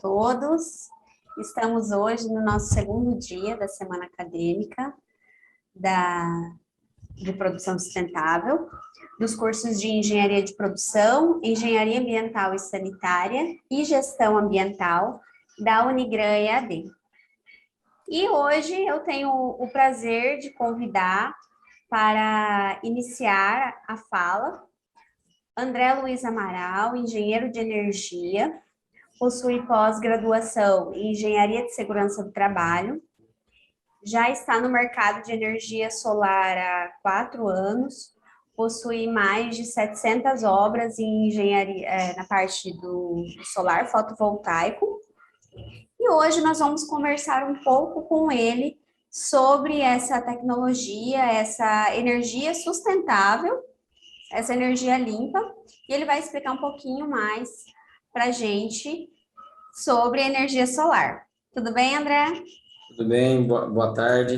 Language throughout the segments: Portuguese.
todos. Estamos hoje no nosso segundo dia da semana acadêmica de produção sustentável, dos cursos de Engenharia de Produção, Engenharia Ambiental e Sanitária e Gestão Ambiental da Unigran EAD. E hoje eu tenho o prazer de convidar para iniciar a fala André Luiz Amaral, engenheiro de energia, possui pós-graduação em Engenharia de Segurança do Trabalho, já está no mercado de energia solar há 4 anos, possui mais de 700 obras em engenharia na parte do solar fotovoltaico. E hoje nós vamos conversar um pouco com ele sobre essa tecnologia, essa energia sustentável, essa energia limpa, e ele vai explicar um pouquinho mais para a gente sobre energia solar. Tudo bem, André? Tudo bem, boa tarde.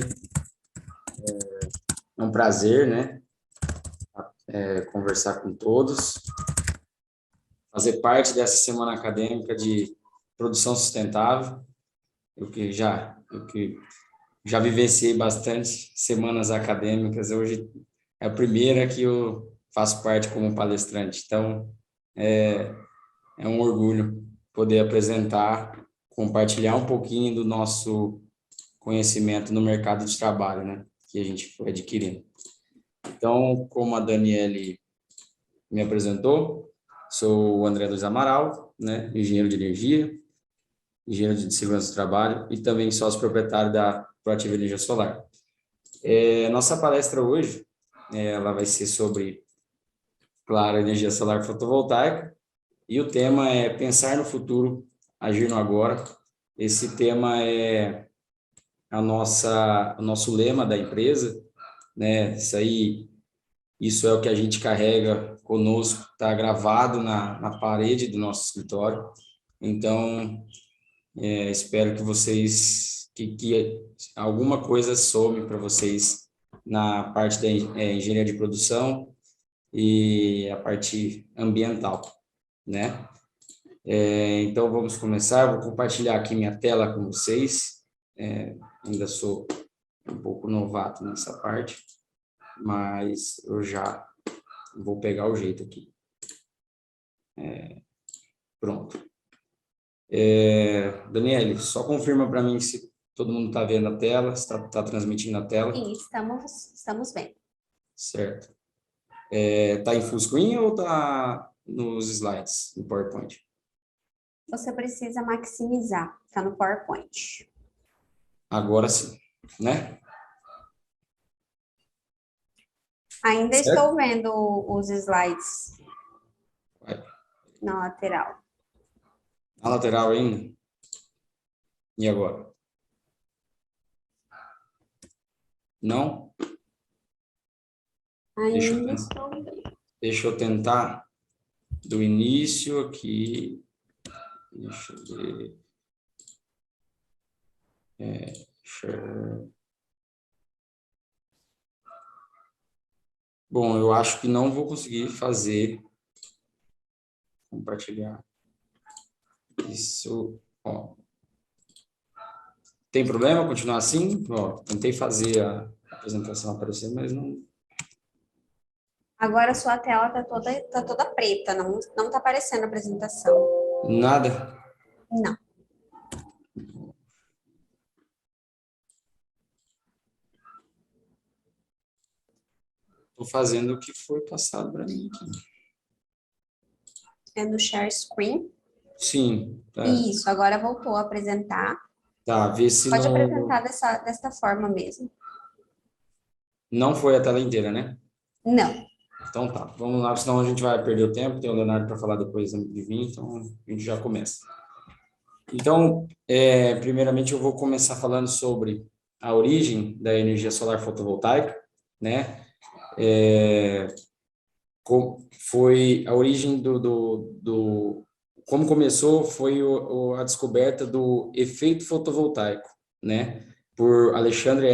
É um prazer, né, conversar com todos, fazer parte dessa semana acadêmica de produção sustentável. Eu que já vivenciei bastante semanas acadêmicas, hoje é a primeira que eu faço parte como palestrante, então é um orgulho poder apresentar, compartilhar um pouquinho do nosso conhecimento no mercado de trabalho, né, que a gente foi adquirindo. Então, como a Daniele me apresentou, sou o André Luiz Amaral, né, engenheiro de energia, engenheiro de segurança do trabalho e também sócio proprietário da Proativa Energia Solar. Nossa palestra hoje, ela vai ser sobre, claro, energia solar fotovoltaica, e o tema é pensar no futuro, agir no agora. Esse tema é o nosso lema da empresa, né? Isso é o que a gente carrega conosco, está gravado na parede do nosso escritório. Então, espero que vocês, que alguma coisa some para vocês na parte da engenharia de produção e a parte ambiental, né? Então, vamos começar. Eu vou compartilhar aqui minha tela com vocês. Ainda sou um pouco novato nessa parte, mas eu já vou pegar o jeito aqui. Pronto. Daniele, só confirma para mim se todo mundo está vendo a tela, se está transmitindo a tela. Sim, estamos bem. Certo. Está em full screen ou está nos slides, no PowerPoint? Você precisa maximizar, está no PowerPoint. Agora sim, né? Ainda Certo? estou vendo os slides Vai. na lateral. Na lateral ainda? E agora? Não? Ainda estou vendo. Deixa eu tentar do início aqui. Deixa eu ver. Bom, eu acho que não vou conseguir compartilhar isso. Ó. Tem problema continuar assim? Ó, tentei fazer a apresentação aparecer, mas não. Agora a sua tela tá toda preta, não está aparecendo a apresentação. Nada? Não. Estou fazendo o que foi passado para mim aqui. É no share screen? Sim. Tá. Isso, agora voltou a apresentar. Tá, vê se Pode não... apresentar desta forma mesmo. Não foi a tela inteira, né? Não. Então tá, vamos lá, senão a gente vai perder o tempo. Tem o Leonardo para falar depois de mim, então a gente já começa. Então, primeiramente eu vou começar falando sobre a origem da energia solar fotovoltaica, né? Foi a origem como começou foi a descoberta do efeito fotovoltaico, né? Por Alexandre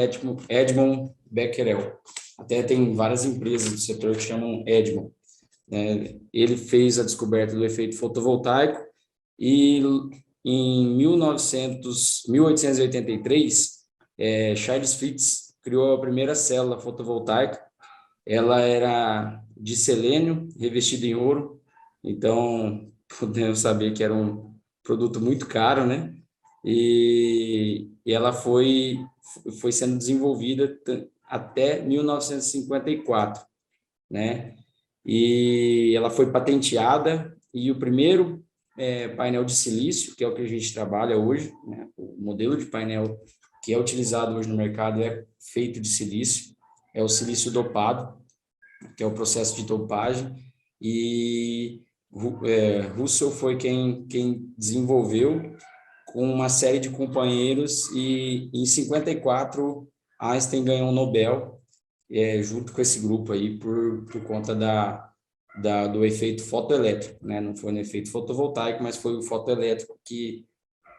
Edmond Becquerel. Até tem várias empresas do setor que chamam Edmond. Ele fez a descoberta do efeito fotovoltaico e em 1883, Charles Fritz criou a primeira célula fotovoltaica. Ela era de selênio, revestida em ouro, então podemos saber que era um produto muito caro, né? E ela foi sendo desenvolvida até 1954, né? E ela foi patenteada, e o primeiro painel de silício, que é o que a gente trabalha hoje, né? O modelo de painel que é utilizado hoje no mercado é feito de silício, é o silício dopado, que é o processo de dopagem, e Russell foi quem desenvolveu com uma série de companheiros, e em 54 Einstein ganhou um Nobel junto com esse grupo aí por conta do efeito fotoelétrico, né? Não foi no efeito fotovoltaico, mas foi o fotoelétrico que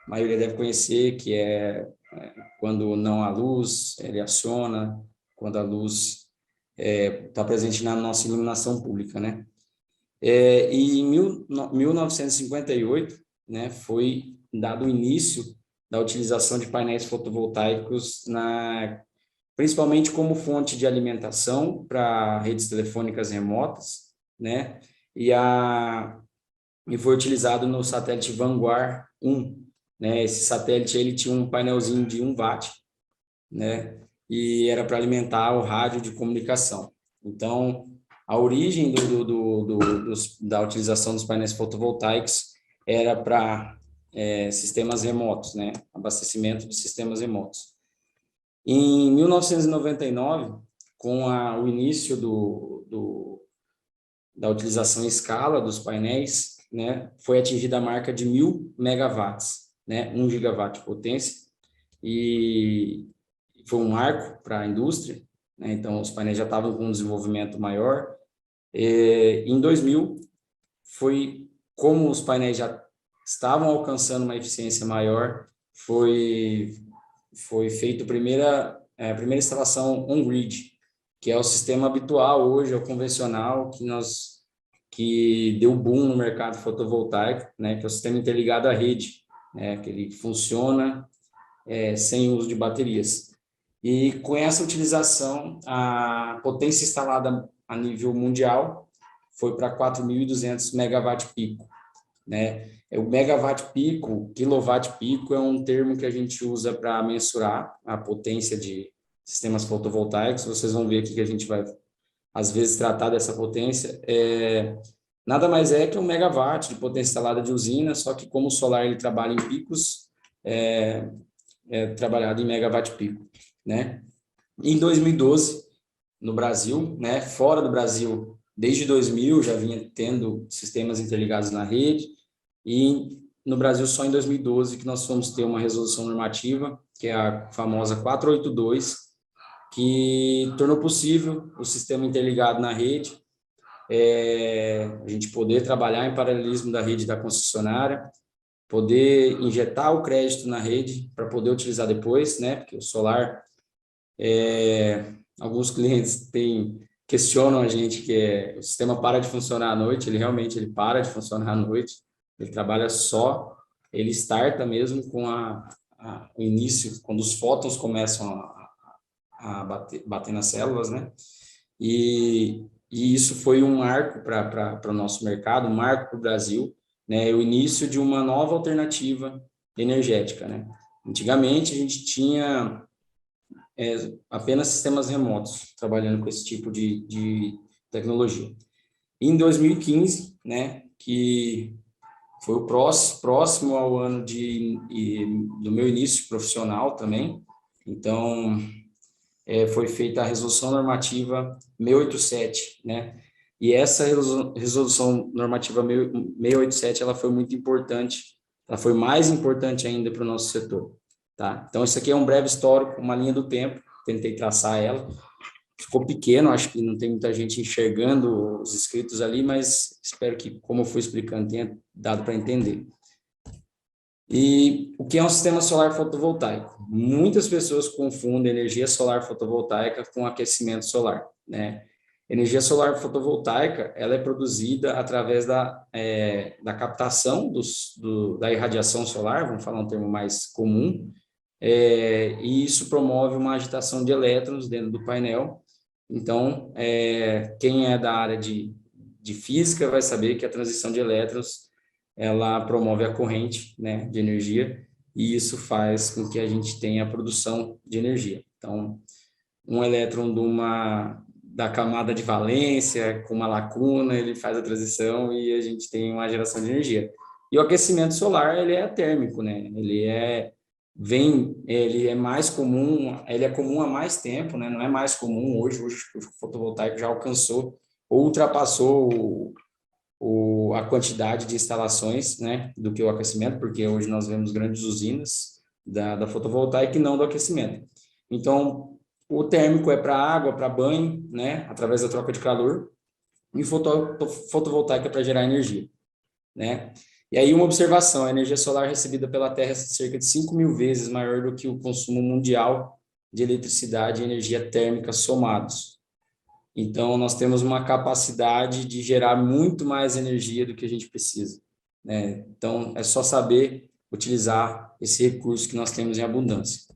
a maioria deve conhecer, que é quando não há luz, ele aciona, quando a luz está presente na nossa iluminação pública, né? E em 1958, né, foi dado o início da utilização de painéis fotovoltaicos principalmente como fonte de alimentação para redes telefônicas remotas, né? E foi utilizado no satélite Vanguard 1, né? Esse satélite ele tinha um painelzinho de 1 watt, né? E era para alimentar o rádio de comunicação. Então, a origem da utilização dos painéis fotovoltaicos era para sistemas remotos, né? Abastecimento de sistemas remotos. Em 1999, com o início da utilização em escala dos painéis, né, foi atingida a marca de 1.000 megawatts, né, 1 gigawatt de potência, e foi um marco para a indústria, né, então os painéis já estavam com um desenvolvimento maior. Em 2000, como os painéis já estavam alcançando uma eficiência maior, foi feita a primeira instalação on-grid, que é o sistema habitual hoje, é o convencional, que deu boom no mercado fotovoltaico, né, que é o sistema interligado à rede, né, que ele funciona sem uso de baterias. E com essa utilização, a potência instalada a nível mundial foi para 4.200 megawatt-pico, né? O megawatt-pico, quilowatt-pico é um termo que a gente usa para mensurar a potência de sistemas fotovoltaicos. Vocês vão ver aqui que a gente vai, às vezes, tratar dessa potência. Nada mais é que um megawatt de potência instalada de usina, só que como o solar ele trabalha em picos, trabalhado em megawatt-pico, né? Em 2012, no Brasil, né? Fora do Brasil, desde 2000 já vinha tendo sistemas interligados na rede, e no Brasil só em 2012 que nós fomos ter uma resolução normativa, que é a famosa 482, que tornou possível o sistema interligado na rede, a gente poder trabalhar em paralelismo da rede da concessionária, poder injetar o crédito na rede para poder utilizar depois, né? Porque o solar, alguns clientes questionam a gente que o sistema para de funcionar à noite, ele realmente para de funcionar à noite, ele trabalha só, ele starta mesmo com o início, quando os fótons começam a bater nas células, né? E isso foi um marco para o nosso mercado, um marco para o Brasil, né? O início de uma nova alternativa energética, né? Antigamente, a gente tinha apenas sistemas remotos trabalhando com esse tipo de tecnologia. Em 2015, né, que foi o próximo ao ano do meu início profissional também, então foi feita a resolução normativa 687, né? E essa resolução normativa 687, ela foi muito importante, ela foi mais importante ainda para o nosso setor, tá? Então, isso aqui é um breve histórico, uma linha do tempo, tentei traçar ela, ficou pequeno, acho que não tem muita gente enxergando os escritos ali, mas espero que, como eu fui explicando, tenha dado para entender. E o que é um sistema solar fotovoltaico? Muitas pessoas confundem energia solar fotovoltaica com aquecimento solar, né? Energia solar fotovoltaica, ela é produzida através da captação da irradiação solar, vamos falar um termo mais comum, e isso promove uma agitação de elétrons dentro do painel. Então, quem é da área de física vai saber que a transição de elétrons, ela promove a corrente, né, de energia, e isso faz com que a gente tenha a produção de energia. Então, um elétron da camada de valência, com uma lacuna, ele faz a transição e a gente tem uma geração de energia. E o aquecimento solar, ele é térmico, né? Ele é mais comum, ele é comum há mais tempo, né? Não é mais comum hoje o fotovoltaico já alcançou ou ultrapassou a quantidade de instalações, né, do que o aquecimento, porque hoje nós vemos grandes usinas da fotovoltaica e não do aquecimento. Então, o térmico é para água, para banho, né, através da troca de calor, e fotovoltaica para gerar energia, né? E aí uma observação, a energia solar recebida pela Terra é cerca de 5.000 vezes maior do que o consumo mundial de eletricidade e energia térmica somados. Então, nós temos uma capacidade de gerar muito mais energia do que a gente precisa, né? Então, é só saber utilizar esse recurso que nós temos em abundância.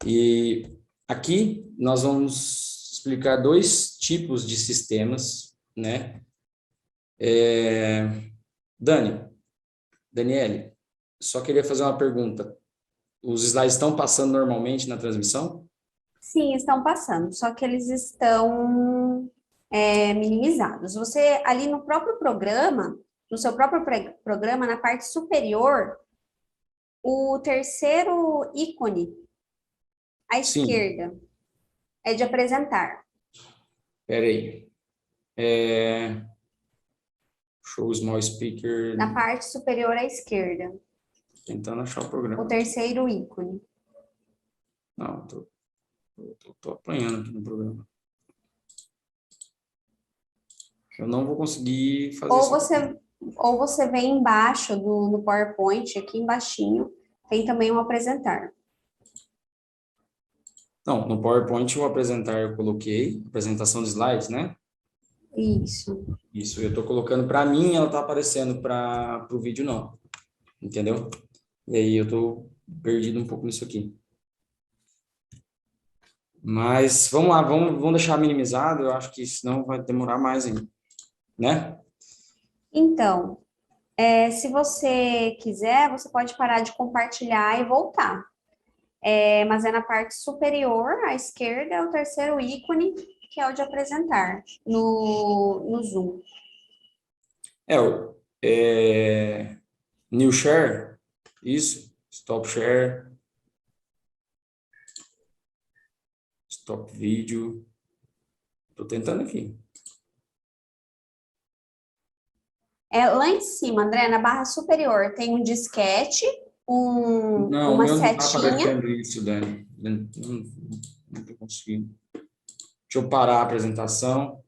E aqui nós vamos explicar dois tipos de sistemas, né? Daniele, só queria fazer uma pergunta. Os slides estão passando normalmente na transmissão? Sim, estão passando, só que eles estão minimizados. Você, ali no próprio programa, no seu próprio programa, na parte superior, o terceiro ícone, à Sim. esquerda, é de apresentar. Espera aí. Show small speaker. Na parte superior à esquerda. Tentando achar o programa. O terceiro ícone. Não, tô apanhando aqui no programa. Eu não vou conseguir fazer isso. Ou você vem embaixo no PowerPoint, aqui embaixinho, tem também um apresentar. Não, no PowerPoint o apresentar eu coloquei, apresentação de slides, né? Isso. Isso, eu estou colocando para mim, ela está aparecendo para o vídeo não, entendeu? E aí eu estou perdido um pouco nisso aqui. Mas vamos lá, vamos deixar minimizado, eu acho que senão vai demorar mais ainda, né? Então, se você quiser, você pode parar de compartilhar e voltar. Mas é na parte superior, à esquerda, é o terceiro ícone, que é o de apresentar, no Zoom. New share, isso, stop share, stop vídeo, estou tentando aqui. Lá em cima, André, na barra superior, tem um disquete, Não, uma meu não está setinha. aparecendo isso, Dani. Não estou conseguindo. Deixa eu parar a apresentação.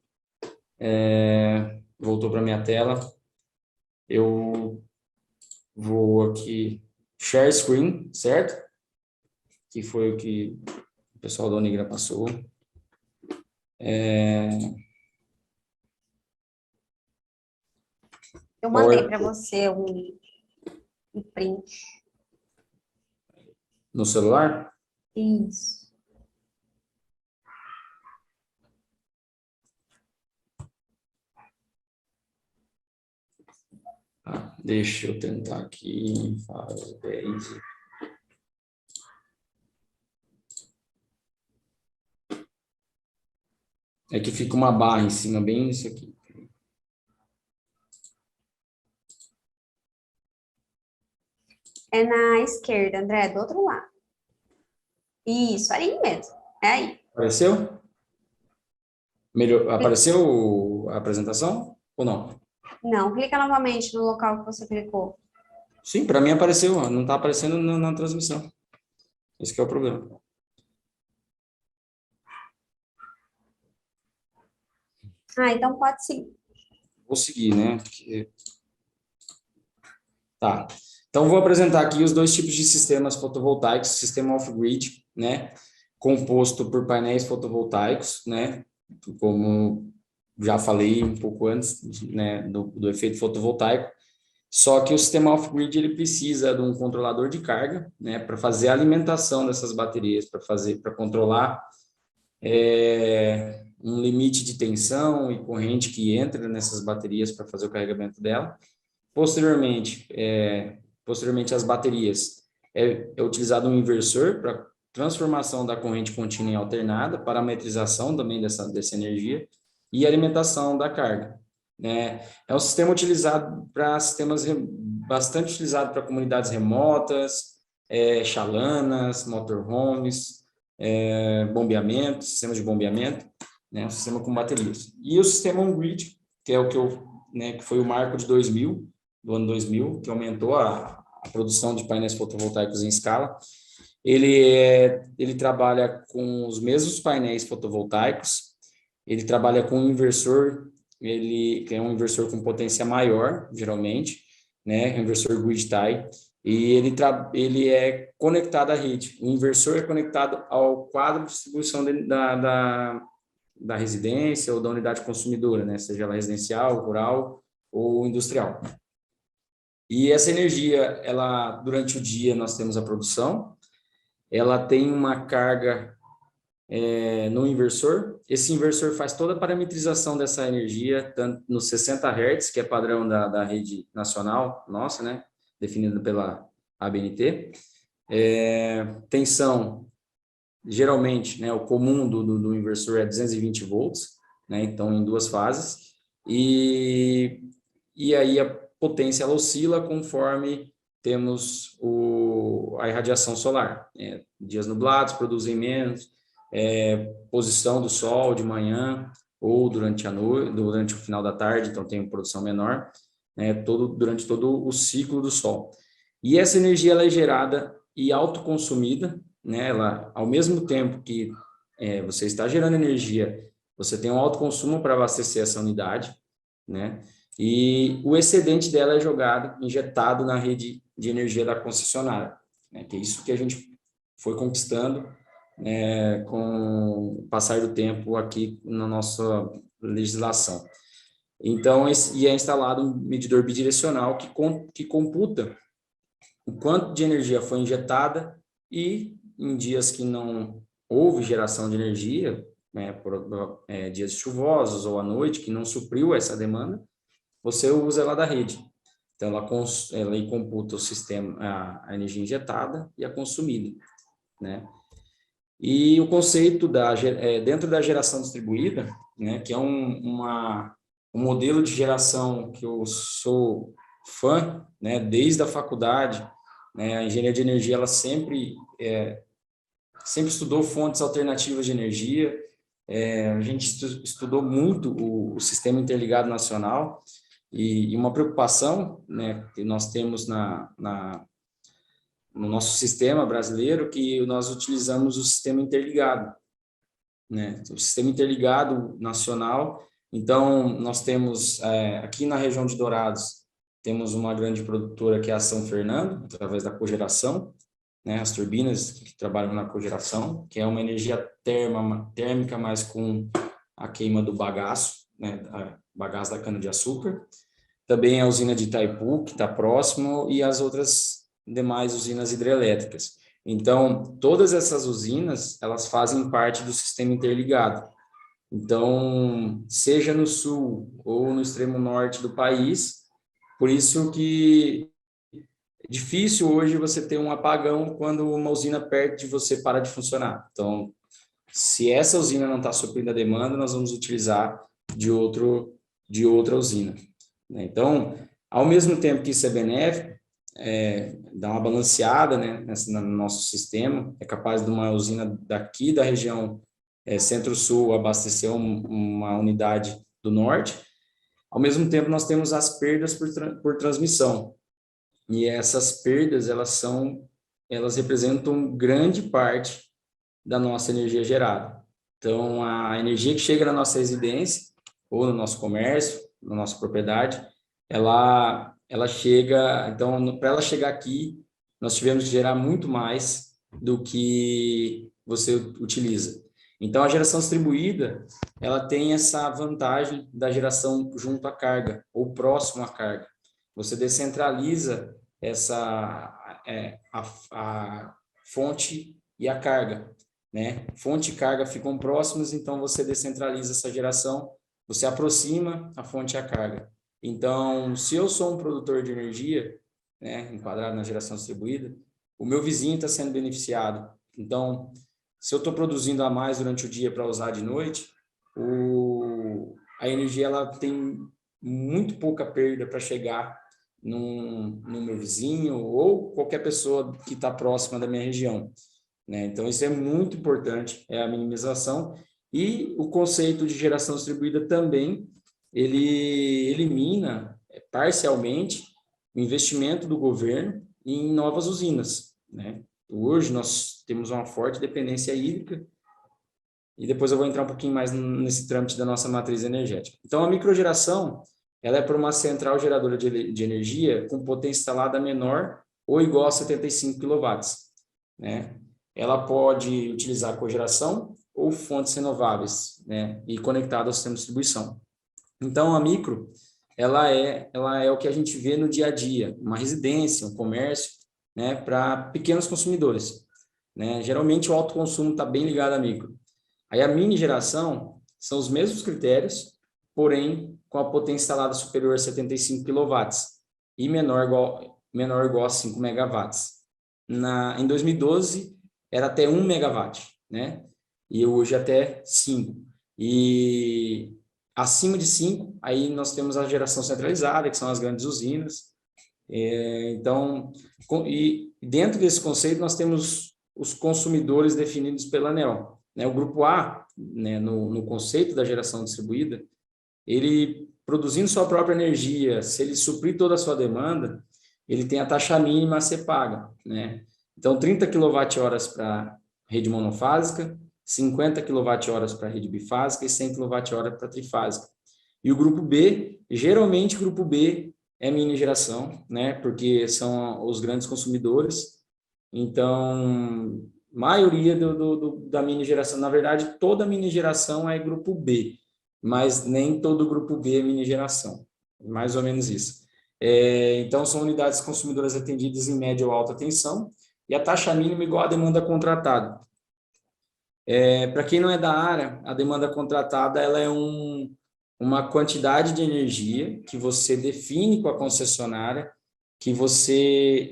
Voltou para minha tela. Eu vou aqui, share screen, certo? Que foi o que o pessoal da Unigra passou. Eu mandei para você um print. No celular? Isso. Deixa eu tentar aqui. Faz 10. É que fica uma barra em cima, bem isso aqui. É na esquerda, André, do outro lado. Isso, aí mesmo. É aí. Apareceu? Apareceu a apresentação ou não? Não, clica novamente no local que você clicou. Sim, para mim apareceu, não está aparecendo na transmissão. Esse que é o problema. Então pode seguir. Vou seguir, né? Tá. Então, vou apresentar aqui os dois tipos de sistemas fotovoltaicos, sistema off-grid, né? Composto por painéis fotovoltaicos, né? Como já falei um pouco antes, né, do efeito fotovoltaico, só que o sistema off-grid ele precisa de um controlador de carga, né, para fazer a alimentação dessas baterias, para controlar um limite de tensão e corrente que entra nessas baterias para fazer o carregamento dela. Posteriormente as baterias é utilizado um inversor para transformação da corrente contínua em alternada, parametrização também dessa energia e alimentação da carga, né? É um sistema utilizado para bastante utilizado para comunidades remotas, chalanas, motorhomes, bombeamento, sistemas de bombeamento, né? Um sistema com baterias. E o sistema on-grid, que é o que foi o marco de 2000, do ano 2000, que aumentou a produção de painéis fotovoltaicos em escala. Ele trabalha com os mesmos painéis fotovoltaicos, ele trabalha com um inversor, que é um inversor com potência maior, geralmente, né, um inversor grid tie, e ele é conectado à rede. O inversor é conectado ao quadro de distribuição da residência ou da unidade consumidora, né, seja ela residencial, rural ou industrial. E essa energia, durante o dia nós temos a produção, ela tem uma carga no inversor. Esse inversor faz toda a parametrização dessa energia, tanto nos 60 Hz, que é padrão da rede nacional nossa, né, definida pela ABNT. Tensão, geralmente, né, o comum do inversor é 220 volts, né, então em 2 fases. E aí a potência ela oscila conforme temos a irradiação solar. Dias nublados produzem menos, posição do sol de manhã ou durante a noite, durante o final da tarde, então tem uma produção menor, né, durante todo o ciclo do sol. E essa energia ela é gerada e autoconsumida, né, ao mesmo tempo que você está gerando energia, você tem um autoconsumo para abastecer essa unidade, né, e o excedente dela é injetado na rede de energia da concessionária, né, que é isso que a gente foi conquistando com o passar do tempo aqui na nossa legislação. Então, é instalado um medidor bidirecional que computa o quanto de energia foi injetada e em dias que não houve geração de energia, né, dias chuvosos ou à noite, que não supriu essa demanda, você usa ela da rede. Então, ela computa o sistema, a energia injetada e a consumida, né? E o conceito dentro da geração distribuída, né, que é um modelo de geração que eu sou fã, né, desde a faculdade, né, a engenharia de energia ela sempre estudou fontes alternativas de energia, a gente estudou muito o sistema interligado nacional e uma preocupação, né, que nós temos no nosso sistema brasileiro, que nós utilizamos o sistema interligado, né? O sistema interligado nacional. Então, nós temos, aqui na região de Dourados, temos uma grande produtora que é a São Fernando, através da cogeração, né? As turbinas que trabalham na cogeração, que é uma energia térmica, mas com a queima do bagaço, né? Bagaço da cana-de-açúcar. Também a usina de Itaipu, que está próximo, e as outras demais usinas hidrelétricas. Então, todas essas usinas, elas fazem parte do sistema interligado. Então, seja no sul ou no extremo norte do país, por isso que é difícil hoje você ter um apagão quando uma usina perto de você para de funcionar. Então, se essa usina não está suprindo a demanda, nós vamos utilizar de outra usina. Então, ao mesmo tempo que isso é benéfico, dá uma balanceada, né, no nosso sistema, é capaz de uma usina daqui da região centro-sul abastecer uma unidade do norte. Ao mesmo tempo, nós temos as perdas por transmissão, e essas perdas, elas representam grande parte da nossa energia gerada. Então, a energia que chega na nossa residência, ou no nosso comércio, na nossa propriedade, ela chega, então, para ela chegar aqui, nós tivemos que gerar muito mais do que você utiliza. Então, a geração distribuída, ela tem essa vantagem da geração junto à carga, ou próximo à carga. Você descentraliza a fonte e a carga, né? Fonte e carga ficam próximos, então você descentraliza essa geração, você aproxima a fonte e a carga. Então, se eu sou um produtor de energia, né, enquadrado na geração distribuída, o meu vizinho está sendo beneficiado. Então, se eu estou produzindo a mais durante o dia para usar de noite, a energia ela tem muito pouca perda para chegar no meu vizinho ou qualquer pessoa que está próxima da minha região, né? Então, isso é muito importante, é a minimização. E o conceito de geração distribuída também, ele elimina parcialmente o investimento do governo em novas usinas, né? Hoje nós temos uma forte dependência hídrica e depois eu vou entrar um pouquinho mais nesse trâmite da nossa matriz energética. Então, a microgeração, ela é por uma central geradora de energia com potência instalada menor ou igual a 75 kW, né? Ela pode utilizar cogeração ou fontes renováveis, né? E conectada ao sistema de distribuição. Então, a micro, ela é o que a gente vê no dia a dia, uma residência, um comércio, né, para pequenos consumidores, né? Geralmente o alto consumo está bem ligado à micro. Aí a mini geração são os mesmos critérios, porém com a potência instalada superior a 75 kW e menor ou igual a 5 megawatts. Em 2012 era até 1 megawatt, né? E hoje até 5. E acima de 5, aí nós temos a geração centralizada, que são as grandes usinas. Então, e dentro desse conceito, nós temos os consumidores definidos pela ANEEL, né? O grupo A, né, no conceito da geração distribuída, ele produzindo sua própria energia, se ele suprir toda a sua demanda, ele tem a taxa mínima a ser paga, né? Então, 30 kWh para rede monofásica, 50 kWh para rede bifásica e 100 kWh para trifásica. E o grupo B, geralmente o grupo B é mini geração, né? Porque são os grandes consumidores. Então, maioria da mini geração, na verdade, toda mini geração é grupo B, mas nem todo grupo B é mini geração. Mais ou menos isso. Então, são unidades consumidoras atendidas em média ou alta tensão e a taxa mínima igual à demanda contratada. Para quem não é da área, a demanda contratada ela é uma quantidade de energia que você define com a concessionária,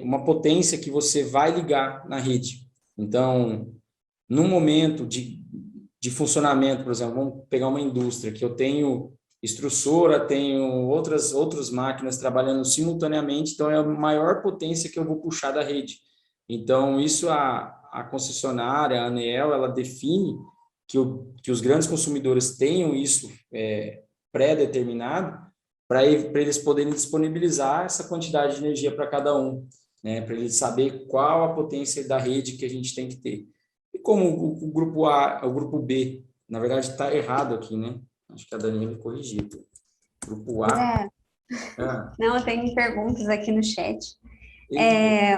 uma potência que você vai ligar na rede. Então, no momento de funcionamento, por exemplo, vamos pegar uma indústria que eu tenho extrusora, tenho outras máquinas trabalhando simultaneamente, então é a maior potência que eu vou puxar da rede. Então, isso a concessionária, a ANEEL, ela define que os grandes consumidores tenham isso pré-determinado para eles poderem disponibilizar essa quantidade de energia para cada um, né? Para eles saber qual a potência da rede que a gente tem que ter. E como o grupo A, o grupo B, na verdade está errado aqui, né? Acho que a Daniela me corrigiu. Grupo A. Não, tem perguntas aqui no chat.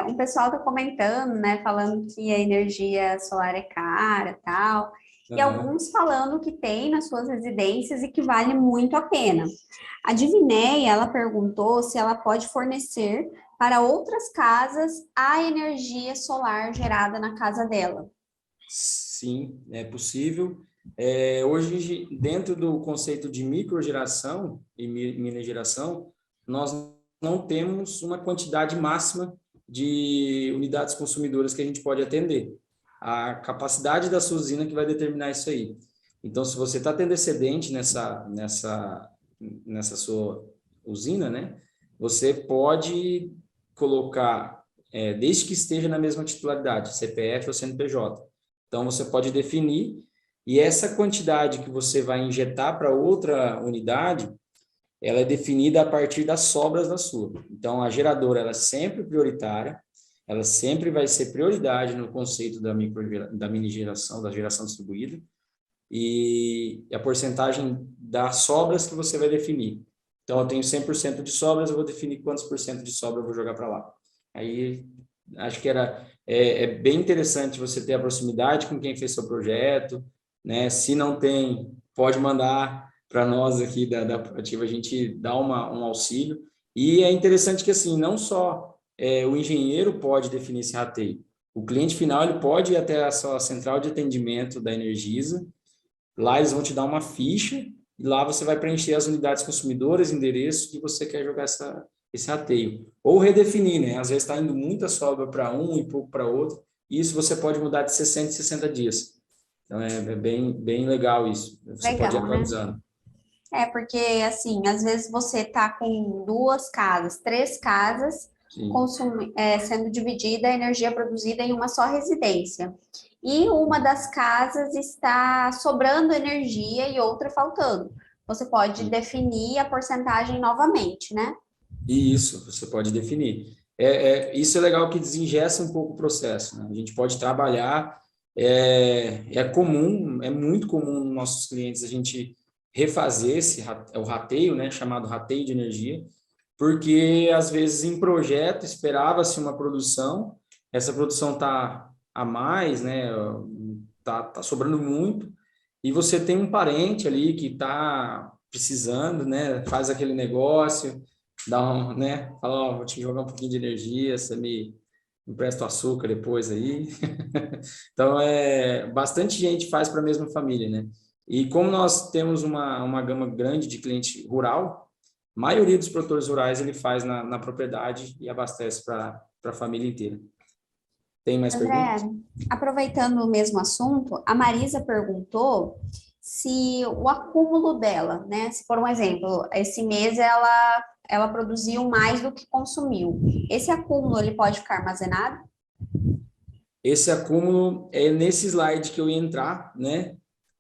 Um pessoal está comentando, né, falando que a energia solar é cara, tal, e alguns falando que tem nas suas residências e que vale muito a pena. A Divinéia, ela perguntou se ela pode fornecer para outras casas a energia solar gerada na casa dela. Sim, é possível. Hoje, dentro do conceito de microgeração e mini geração, nós não temos uma quantidade máxima de unidades consumidoras que a gente pode atender. A capacidade da sua usina que vai determinar isso aí. Então, se você está tendo excedente nessa sua usina, né, você pode colocar, desde que esteja na mesma titularidade, CPF ou CNPJ. Então, você pode definir, e essa quantidade que você vai injetar para outra unidade, ela é definida a partir das sobras da sua. Então, a geradora ela é sempre prioritária, ela sempre vai ser prioridade no conceito da mini geração, da geração distribuída, e a porcentagem das sobras que você vai definir. Então, eu tenho 100% de sobras, eu vou definir quantos por cento de sobra eu vou jogar para lá. Aí, acho que é bem interessante você ter a proximidade com quem fez seu projeto, né? Se não tem, pode mandar para nós aqui da Proativa, a gente dá um auxílio. E é interessante que, assim, não só o engenheiro pode definir esse rateio, o cliente final ele pode ir até a sua central de atendimento da Energisa, lá eles vão te dar uma ficha, e lá você vai preencher as unidades consumidoras, endereços que você quer jogar esse rateio. Ou redefinir, né? Às vezes está indo muita sobra para um e pouco para outro, e isso você pode mudar de 60 em 60 dias. Então, é bem legal isso. Você pode ir Legal, né? atualizando. Porque, assim, às vezes você tá com 2 casas, 3 casas, Sim. sendo dividida a energia produzida em uma só residência. E uma das casas está sobrando energia e outra faltando. Você pode definir a porcentagem novamente, né? E isso, você pode definir. Isso é legal que desengessa um pouco o processo, né? A gente pode trabalhar, é comum, é muito comum nos nossos clientes a gente refazer o rateio, né, chamado rateio de energia, porque às vezes em projeto esperava-se uma produção, essa produção está a mais, né, tá sobrando muito, e você tem um parente ali que está precisando, né, faz aquele negócio, né, fala, ó, vou te jogar um pouquinho de energia, você me empresta o açúcar depois aí. Então, bastante gente faz para a mesma família, né? E como nós temos uma gama grande de cliente rural, a maioria dos produtores rurais ele faz na propriedade e abastece para a família inteira. Tem mais André, perguntas? aproveitando o mesmo assunto, a Marisa perguntou se o acúmulo dela, né? Se for um exemplo, esse mês ela produziu mais do que consumiu. Esse acúmulo ele pode ficar armazenado? Esse acúmulo é nesse slide que eu ia entrar, né?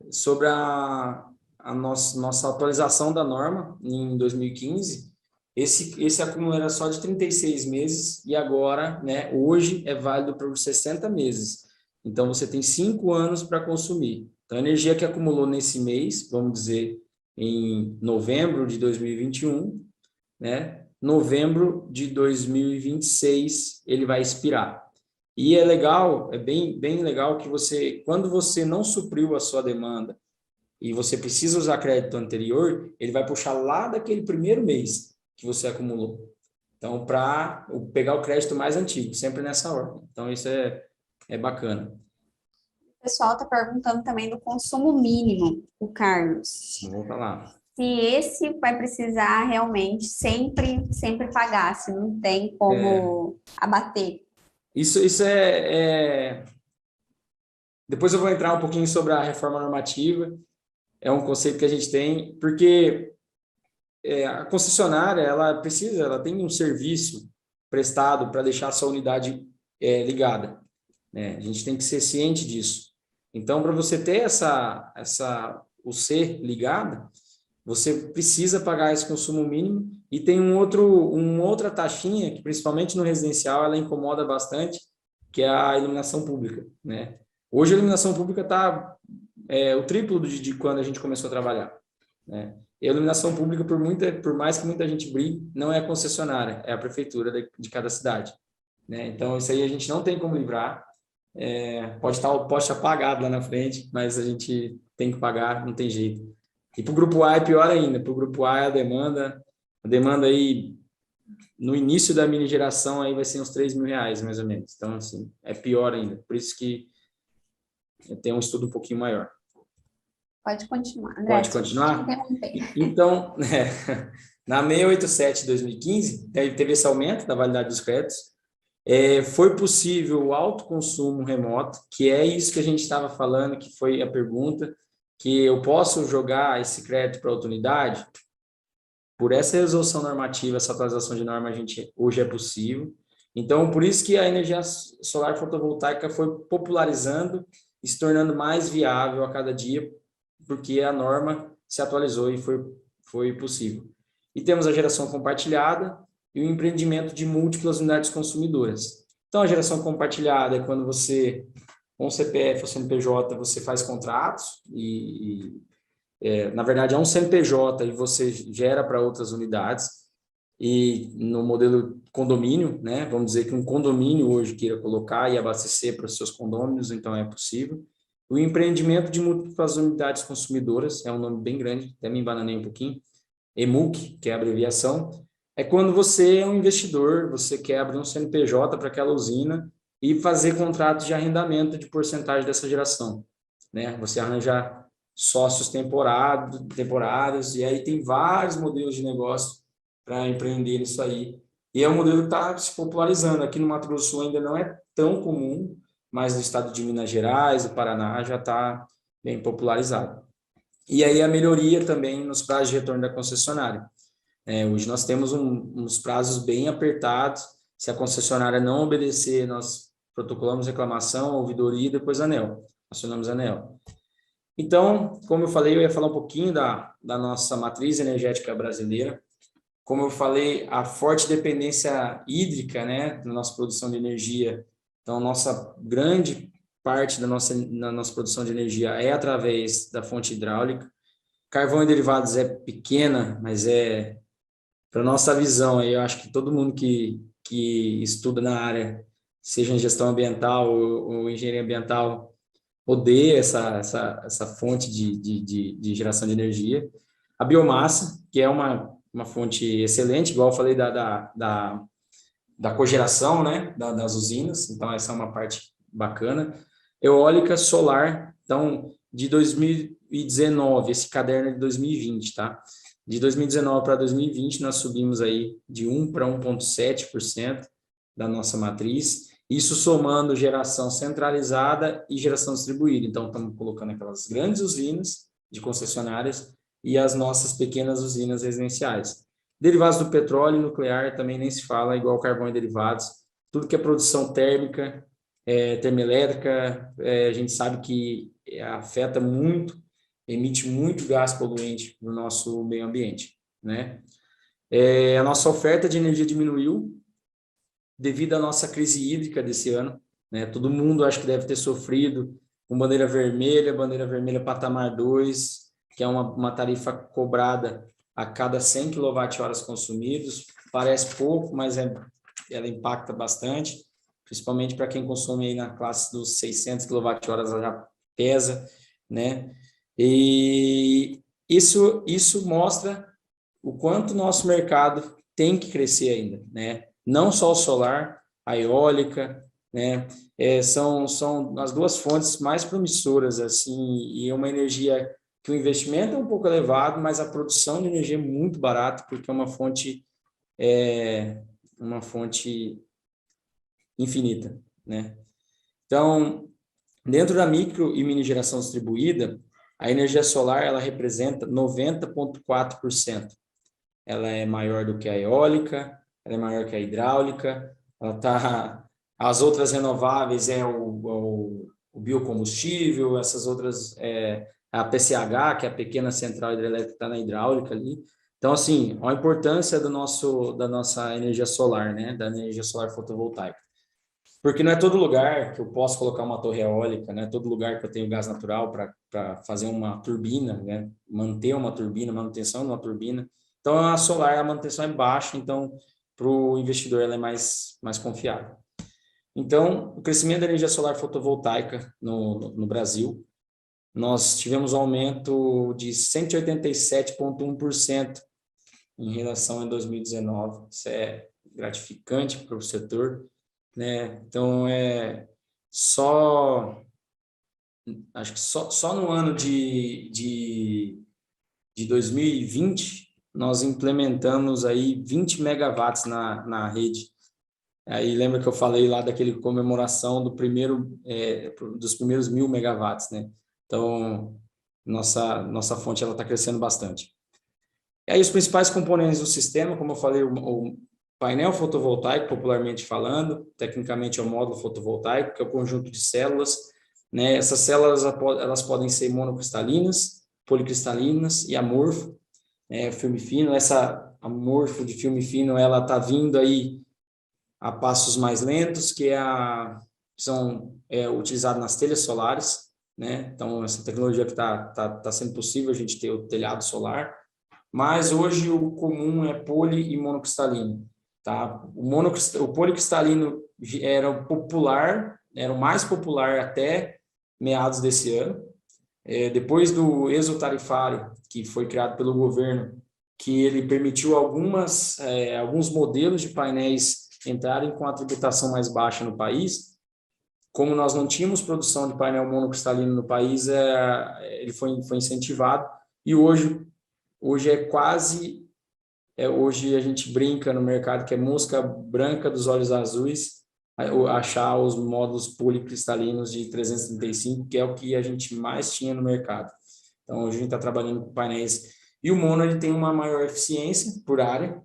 Sobre a nossa atualização da norma em 2015. Esse acúmulo era só de 36 meses e agora, né, hoje é válido por 60 meses. Então, você tem 5 anos para consumir. Então, a energia que acumulou nesse mês, vamos dizer, em novembro de 2021, né, novembro de 2026, ele vai expirar. E é legal, é bem legal que você, quando você não supriu a sua demanda e você precisa usar crédito anterior, ele vai puxar lá daquele primeiro mês que você acumulou. Então, para pegar o crédito mais antigo, sempre nessa ordem. Então, isso é bacana. O pessoal está perguntando também do consumo mínimo, o Carlos. Vamos lá. Se esse vai precisar realmente sempre pagar, se não tem como abater. Isso Depois eu vou entrar um pouquinho sobre a reforma normativa. É um conceito que a gente tem, porque a concessionária, ela tem um serviço prestado para deixar a sua unidade ligada, né? A gente tem que ser ciente disso. Então, para você ter o ser ligado, você precisa pagar esse consumo mínimo e tem uma outra taxinha que, principalmente no residencial, ela incomoda bastante, que é a iluminação pública, né? Hoje a iluminação pública está o triplo de quando a gente começou a trabalhar, né? E a iluminação pública, por mais que muita gente brigue, não é a concessionária, é a prefeitura de cada cidade, né? Então, isso aí a gente não tem como livrar. Pode estar o poste apagado lá na frente, mas a gente tem que pagar, não tem jeito. E para o grupo A é pior ainda. Para o grupo A, a demanda aí, no início da mini geração, aí vai ser uns R$ 3.000, mais ou menos. Então, assim, é pior ainda. Por isso que tem um estudo um pouquinho maior. Pode continuar, André. Pode continuar? Então, na 687 de 2015, teve esse aumento da validade dos créditos. Foi possível o autoconsumo remoto, que é isso que a gente estava falando, que foi a pergunta, que eu posso jogar esse crédito para outra unidade? Por essa resolução normativa, essa atualização de norma, hoje é possível. Então, por isso que a energia solar fotovoltaica foi popularizando e se tornando mais viável a cada dia, porque a norma se atualizou e foi possível. E temos a geração compartilhada e o empreendimento de múltiplas unidades consumidoras. Então, a geração compartilhada é quando você, com o CPF ou CNPJ, você faz contratos na verdade, é um CNPJ e você gera para outras unidades. E no modelo condomínio, né, vamos dizer que um condomínio hoje queira colocar e abastecer para os seus condôminos, então é possível. O empreendimento de múltiplas unidades consumidoras, é um nome bem grande, até me embananei um pouquinho, EMUC, que é a abreviação, é quando você é um investidor, você quer abrir um CNPJ para aquela usina e fazer contratos de arrendamento de porcentagem dessa geração, né? Você arranja sócios temporários, e aí tem vários modelos de negócio para empreender nisso aí. E é um modelo que está se popularizando. Aqui no Mato Grosso do Sul ainda não é tão comum, mas no estado de Minas Gerais, o Paraná, já está bem popularizado. E aí a melhoria também nos prazos de retorno da concessionária. Hoje nós temos uns prazos bem apertados. Se a concessionária não obedecer, nós protocolamos reclamação, ouvidoria e depois ANEEL. Acionamos a ANEEL. Então, como eu falei, eu ia falar um pouquinho da nossa matriz energética brasileira. Como eu falei, a forte dependência hídrica, né, na nossa produção de energia. Então, nossa grande parte da nossa produção de energia é através da fonte hidráulica. Carvão e derivados é pequena, mas para nossa visão, aí eu acho que todo mundo que estuda na área, seja em gestão ambiental ou engenharia ambiental, odeia essa fonte de geração de energia. A biomassa, que é uma fonte excelente, igual eu falei da cogeração, né, das usinas, então essa é uma parte bacana. Eólica, solar, então de 2019, esse caderno é de 2020, tá? De 2019 para 2020, nós subimos aí de 1 para 1,7% da nossa matriz, isso somando geração centralizada e geração distribuída. Então, estamos colocando aquelas grandes usinas de concessionárias e as nossas pequenas usinas residenciais. Derivados do petróleo e nuclear também nem se fala, igual carvão e derivados. Tudo que é produção térmica, termoelétrica, a gente sabe que afeta muito, emite muito gás poluente no nosso meio ambiente, né? A nossa oferta de energia diminuiu devido à nossa crise hídrica desse ano, né? Todo mundo acho que deve ter sofrido com bandeira vermelha patamar 2, que é uma tarifa cobrada a cada 100 kWh consumidos. Parece pouco, mas ela impacta bastante, principalmente para quem consome aí na classe dos 600 kWh, ela já pesa, né? E isso mostra o quanto o nosso mercado tem que crescer ainda, né? Não só o solar, a eólica, né? São as duas fontes mais promissoras, assim, e uma energia que o investimento é um pouco elevado, mas a produção de energia é muito barata, porque é uma fonte infinita, né? Então, dentro da micro e mini geração distribuída, a energia solar ela representa 90,4%. Ela é maior do que a eólica, ela é maior que a hidráulica, as outras renováveis o biocombustível, essas outras, a PCH, que é a pequena central hidrelétrica, está na hidráulica ali. Então, assim, a importância da nossa energia solar, né, da energia solar fotovoltaica. Porque não é todo lugar que eu posso colocar uma torre eólica, não é todo lugar que eu tenho gás natural para fazer uma turbina, né? Manter uma turbina, manutenção de uma turbina. Então, a solar, a manutenção é baixa, então, para o investidor, ela é mais confiável. Então, o crescimento da energia solar fotovoltaica no Brasil, nós tivemos um aumento de 187,1% em relação a 2019. Isso é gratificante para o setor, né? Então, acho que só no ano de 2020, nós implementamos aí 20 megawatts na rede. Aí lembra que eu falei lá daquele comemoração dos primeiros 1.000 megawatts, né? Então, nossa fonte está crescendo bastante. E aí os principais componentes do sistema, como eu falei, o painel fotovoltaico, popularmente falando, tecnicamente é o módulo fotovoltaico, que é o conjunto de células, né? Essas células elas podem ser monocristalinas, policristalinas e amorfo, filme fino. Essa amorfo de filme fino, ela está vindo aí a passos mais lentos, que são utilizados nas telhas solares, né? Então, essa tecnologia que está sendo possível a gente ter o telhado solar, mas hoje o comum é poli e monocristalino, tá? O policristalino era o mais popular até meados desse ano. Depois do exotarifário, que foi criado pelo governo, que ele permitiu alguns modelos de painéis entrarem com a tributação mais baixa no país. Como nós não tínhamos produção de painel monocristalino no país, ele foi incentivado, e hoje é quase... hoje a gente brinca no mercado que é mosca branca dos olhos azuis, achar os módulos policristalinos de 335, que é o que a gente mais tinha no mercado. Então, hoje a gente está trabalhando com painéis. E o mono ele tem uma maior eficiência por área.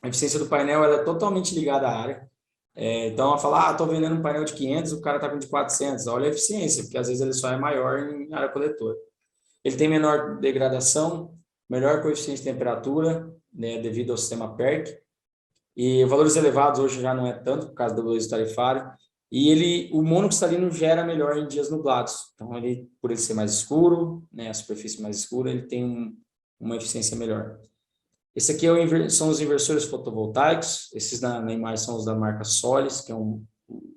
A eficiência do painel ela é totalmente ligada à área. Então, a falar, estou vendendo um painel de 500, o cara está com de 400. Olha a eficiência, porque às vezes ele só é maior em área coletora. Ele tem menor degradação, melhor coeficiente de temperatura, né, devido ao sistema PERC. E valores elevados hoje já não é tanto, por causa do êxito tarifário. E o monocristalino gera melhor em dias nublados. Então, por ele ser mais escuro, né, a superfície mais escura, ele tem uma eficiência melhor. Esse aqui são os inversores fotovoltaicos. Esses na imagem são os da marca Solis, que é um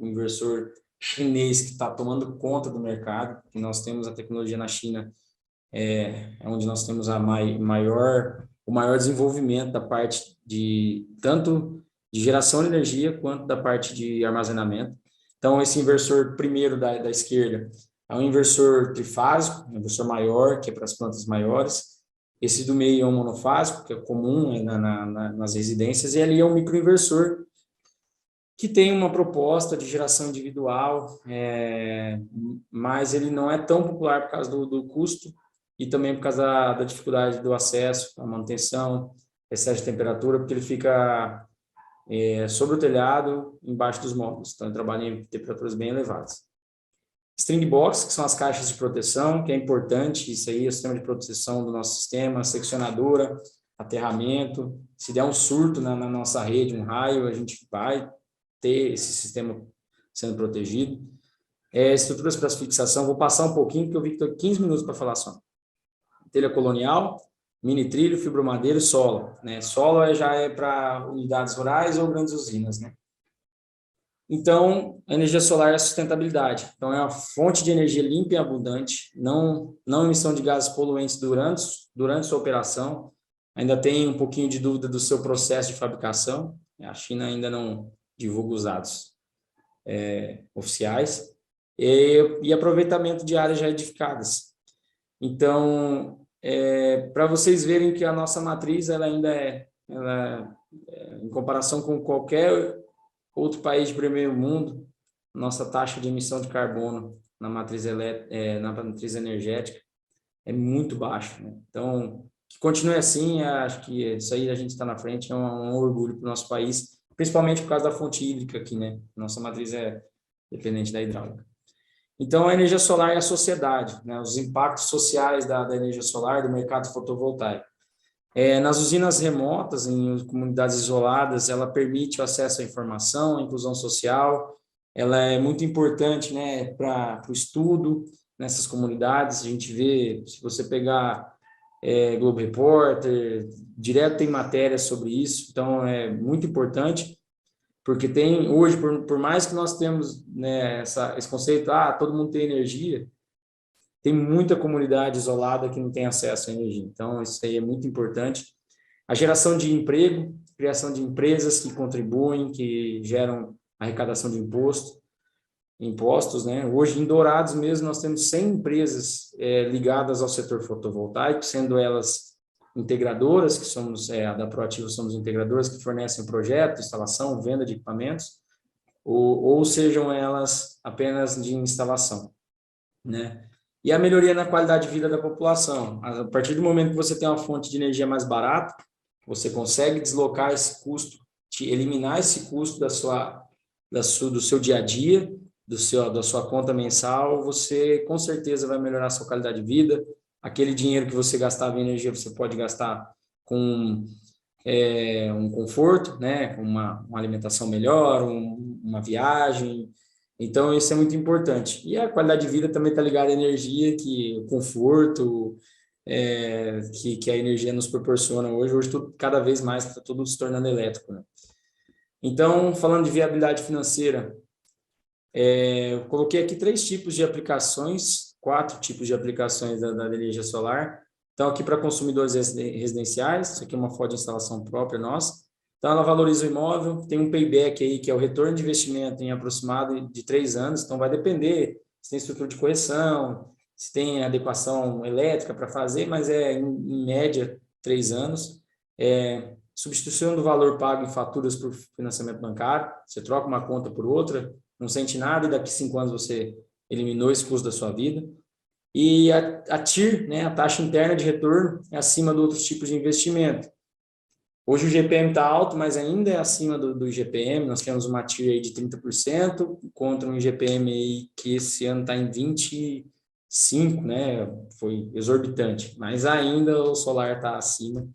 inversor chinês que está tomando conta do mercado. E nós temos a tecnologia na China, onde nós temos o maior desenvolvimento da parte tanto de geração de energia quanto da parte de armazenamento. Então, esse inversor primeiro da esquerda é um inversor trifásico, um inversor maior, que é para as plantas maiores. Esse do meio é um monofásico, que é comum nas residências, e ali é um microinversor que tem uma proposta de geração individual, mas ele não é tão popular por causa do custo e também por causa da dificuldade do acesso, a manutenção, excesso de temperatura, porque ele fica sobre o telhado, embaixo dos módulos. Então, ele trabalha em temperaturas bem elevadas. String box, que são as caixas de proteção, que é importante, isso aí é o sistema de proteção do nosso sistema, seccionadora, aterramento. Se der um surto na nossa rede, um raio, a gente vai ter esse sistema sendo protegido. Estruturas para fixação, vou passar um pouquinho, porque eu vi que estou 15 minutos para falar só. Telha colonial, mini trilho, fibromadeiro e solo. Né? Solo já é para unidades rurais ou grandes usinas. Né? Então, a energia solar é a sustentabilidade. Então, é uma fonte de energia limpa e abundante, não emissão de gases poluentes durante sua operação. Ainda tem um pouquinho de dúvida do seu processo de fabricação. A China ainda não divulga os dados oficiais. E aproveitamento de áreas já edificadas. Então, para vocês verem que a nossa matriz ela ainda em comparação com qualquer outro país de primeiro mundo, nossa taxa de emissão de carbono na matriz energética é muito baixa. Né? Então, que continue assim, acho que isso aí a gente está na frente, é um orgulho para o nosso país, principalmente por causa da fonte hídrica aqui, né? Nossa matriz é dependente da hidráulica. Então, a energia solar é a sociedade, né? Os impactos sociais da energia solar, do mercado fotovoltaico. Nas usinas remotas, em comunidades isoladas, ela permite o acesso à informação, à inclusão social, ela é muito importante, né, para o estudo nessas comunidades. A gente vê, se você pegar Globo Repórter, direto tem matéria sobre isso, então é muito importante, porque tem hoje, por mais que nós temos, né, esse conceito, todo mundo tem energia, tem muita comunidade isolada que não tem acesso à energia. Então, isso aí é muito importante. A geração de emprego, criação de empresas que contribuem, que geram arrecadação de impostos, né? Hoje, em Dourados mesmo, nós temos 100 empresas ligadas ao setor fotovoltaico, sendo elas integradoras, que somos, a da Proativo somos integradoras, que fornecem o projeto, instalação, venda de equipamentos, ou sejam elas apenas de instalação, né? E a melhoria na qualidade de vida da população. A partir do momento que você tem uma fonte de energia mais barata, você consegue deslocar esse custo, eliminar esse custo do seu dia a dia, da sua conta mensal, você com certeza vai melhorar a sua qualidade de vida. Aquele dinheiro que você gastava em energia, você pode gastar com um conforto, né? Com uma alimentação melhor, uma viagem. Então, isso é muito importante. E a qualidade de vida também está ligada à energia, o conforto que a energia nos proporciona hoje. Hoje, cada vez mais, está tudo se tornando elétrico. Né? Então, falando de viabilidade financeira, Eu coloquei aqui 3 tipos de aplicações, 4 tipos de aplicações da energia solar. Então, aqui para consumidores residenciais, isso aqui é uma foto de instalação própria nossa. Então, ela valoriza o imóvel, tem um payback aí, que é o retorno de investimento em aproximado de 3 anos. Então, vai depender se tem estrutura de correção, se tem adequação elétrica para fazer, mas em média, 3 anos. Substituição do valor pago em faturas por financiamento bancário. Você troca uma conta por outra, não sente nada e daqui 5 anos você eliminou esse custo da sua vida. E a TIR, né, a taxa interna de retorno, é acima de outros tipos de investimento. Hoje o GPM está alto, mas ainda é acima do IGPM. Nós temos uma TIR aí de 30% contra um IGPM aí que esse ano está em 25%, né? Foi exorbitante, mas ainda o solar está acima.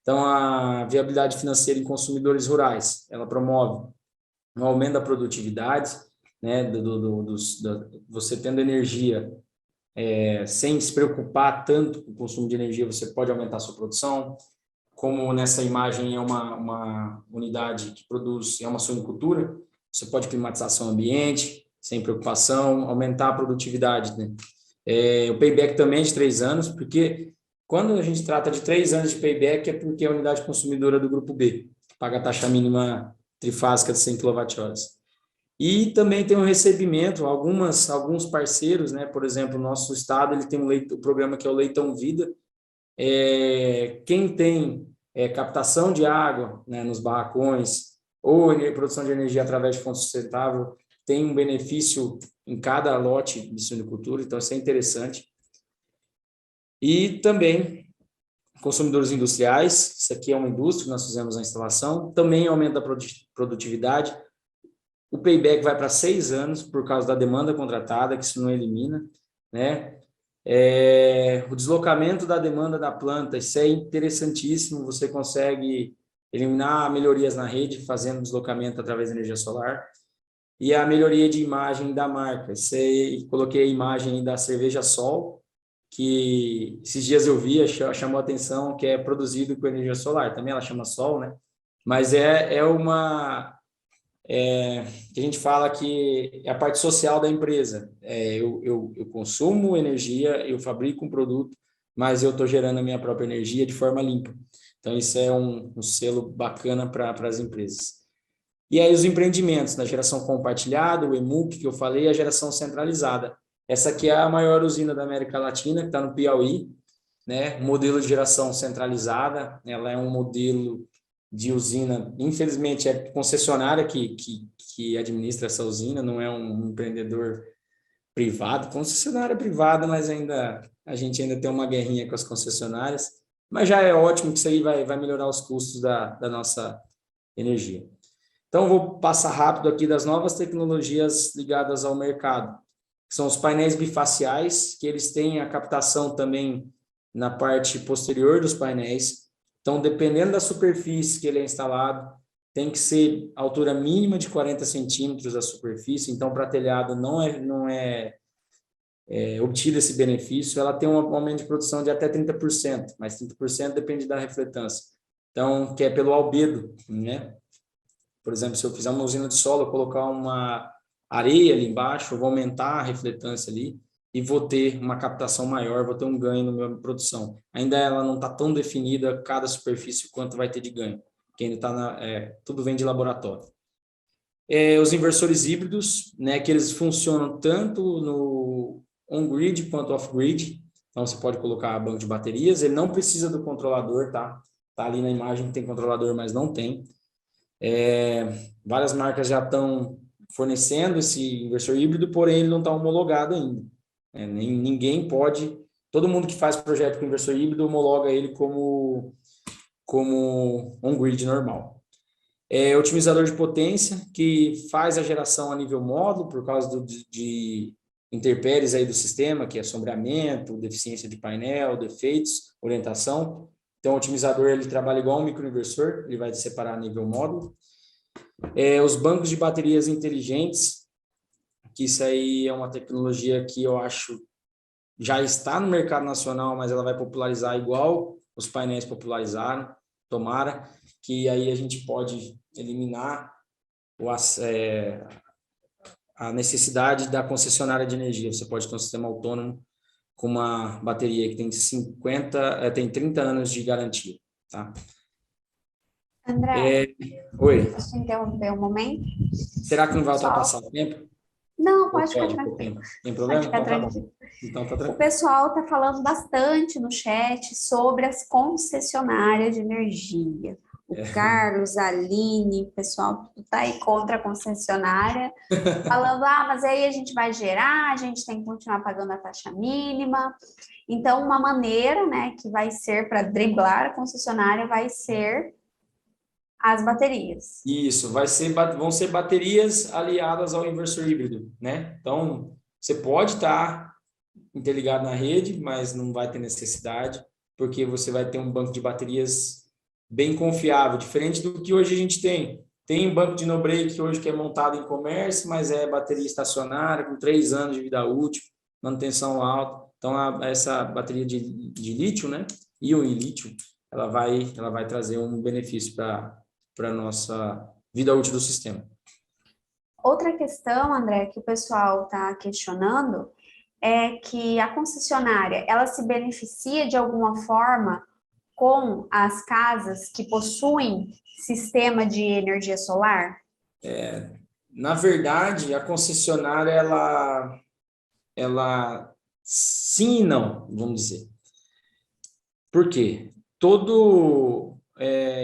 Então, a viabilidade financeira em consumidores rurais, ela promove um aumento da produtividade, né? Você tendo energia sem se preocupar tanto com o consumo de energia, você pode aumentar a sua produção. Como nessa imagem é uma unidade que produz, é uma suinicultura, você pode climatizar seu ambiente, sem preocupação, aumentar a produtividade, né? O payback também é de 3 anos, porque quando a gente trata de 3 anos de payback, é porque é a unidade consumidora do grupo B, que paga a taxa mínima trifásica de 100 kWh. E também tem um recebimento, alguns parceiros, né? Por exemplo, o nosso estado ele tem o programa que é o Leitão Vida. Quem tem captação de água, né, nos barracões ou produção de energia através de fonte sustentável tem um benefício em cada lote de suinicultura, então isso é interessante. E também consumidores industriais, isso aqui é uma indústria, nós fizemos a instalação, também aumenta a produtividade. O payback vai para 6 anos por causa da demanda contratada, que isso não elimina, né? O deslocamento da demanda da planta, isso é interessantíssimo, você consegue eliminar melhorias na rede fazendo deslocamento através da energia solar. E a melhoria de imagem da marca, coloquei a imagem da cerveja Sol, que esses dias eu vi, chamou a atenção, que é produzido com energia solar, também ela chama Sol, né? Mas que a gente fala que é a parte social da empresa. Eu consumo energia, eu fabrico um produto, mas eu estou gerando a minha própria energia de forma limpa. Então, isso é um selo bacana para as empresas. E aí, os empreendimentos, na geração compartilhada, o EMUC, que eu falei, a geração centralizada. Essa aqui é a maior usina da América Latina, que está no Piauí, né? Modelo de geração centralizada, ela é um modelo de usina, infelizmente é concessionária que administra essa usina, não é um empreendedor privado, concessionária privada, mas a gente ainda tem uma guerrinha com as concessionárias, mas já é ótimo que isso aí vai melhorar os custos da nossa energia. Então, vou passar rápido aqui das novas tecnologias ligadas ao mercado, que são os painéis bifaciais, que eles têm a captação também na parte posterior dos painéis. Então, dependendo da superfície que ele é instalado, tem que ser a altura mínima de 40 centímetros da superfície. Então, para telhado não é obtido esse benefício. Ela tem um aumento de produção de até 30%, mas 30% depende da refletância. Então, que é pelo albedo, né? Por exemplo, se eu fizer uma usina de solo, eu colocar uma areia ali embaixo, eu vou aumentar a refletância ali e vou ter uma captação maior, vou ter um ganho na minha produção. Ainda ela não está tão definida cada superfície quanto vai ter de ganho, que ainda está tudo vem de laboratório. Os inversores híbridos, né, que eles funcionam tanto no on-grid quanto off-grid. Então, você pode colocar banco de baterias, ele não precisa do controlador, tá? Tá ali na imagem que tem controlador, mas não tem. Várias marcas já estão fornecendo esse inversor híbrido, porém ele não está homologado ainda. Ninguém pode, todo mundo que faz projeto com inversor híbrido homologa ele como on-grid normal. Otimizador de potência, que faz a geração a nível módulo, por causa de intempéries aí do sistema, que é sombreamento, deficiência de painel, defeitos, orientação. Então, o otimizador ele trabalha igual um microinversor, ele vai separar a nível módulo. Os bancos de baterias inteligentes, que isso aí é uma tecnologia que eu acho já está no mercado nacional, mas ela vai popularizar igual os painéis popularizaram, tomara, que aí a gente pode eliminar a necessidade da concessionária de energia. Você pode ter um sistema autônomo com uma bateria que tem 30 anos de garantia, tá? André, Oi, posso te interromper um momento? será que não vai Pessoal, ultrapassar o tempo? não, Ou pode ficar pode, por tranquilo. tempo? Tem Pode problema? ficar Então tá bom. tranquilo. Então tá O tranquilo. pessoal está falando bastante no chat sobre as concessionárias de energia. O Carlos, a Aline, o pessoal está aí contra a concessionária, falando, mas aí a gente vai gerar, a gente tem que continuar pagando a taxa mínima. Então, uma maneira, né, que vai ser para driblar a concessionária vai ser as baterias. Isso, vão ser baterias aliadas ao inversor híbrido, né? Então, você pode estar interligado na rede, mas não vai ter necessidade, porque você vai ter um banco de baterias bem confiável, diferente do que hoje a gente tem. Tem um banco de no-break hoje que é montado em comércio, mas é bateria estacionária, com 3 anos de vida útil, manutenção alta. Então, essa bateria de lítio, né? Íon e lítio, ela vai trazer um benefício para a nossa vida útil do sistema. Outra questão, André, que o pessoal está questionando é que a concessionária, ela se beneficia de alguma forma com as casas que possuem sistema de energia solar? Na verdade, a concessionária, ela sim e não, vamos dizer. Por quê? Todo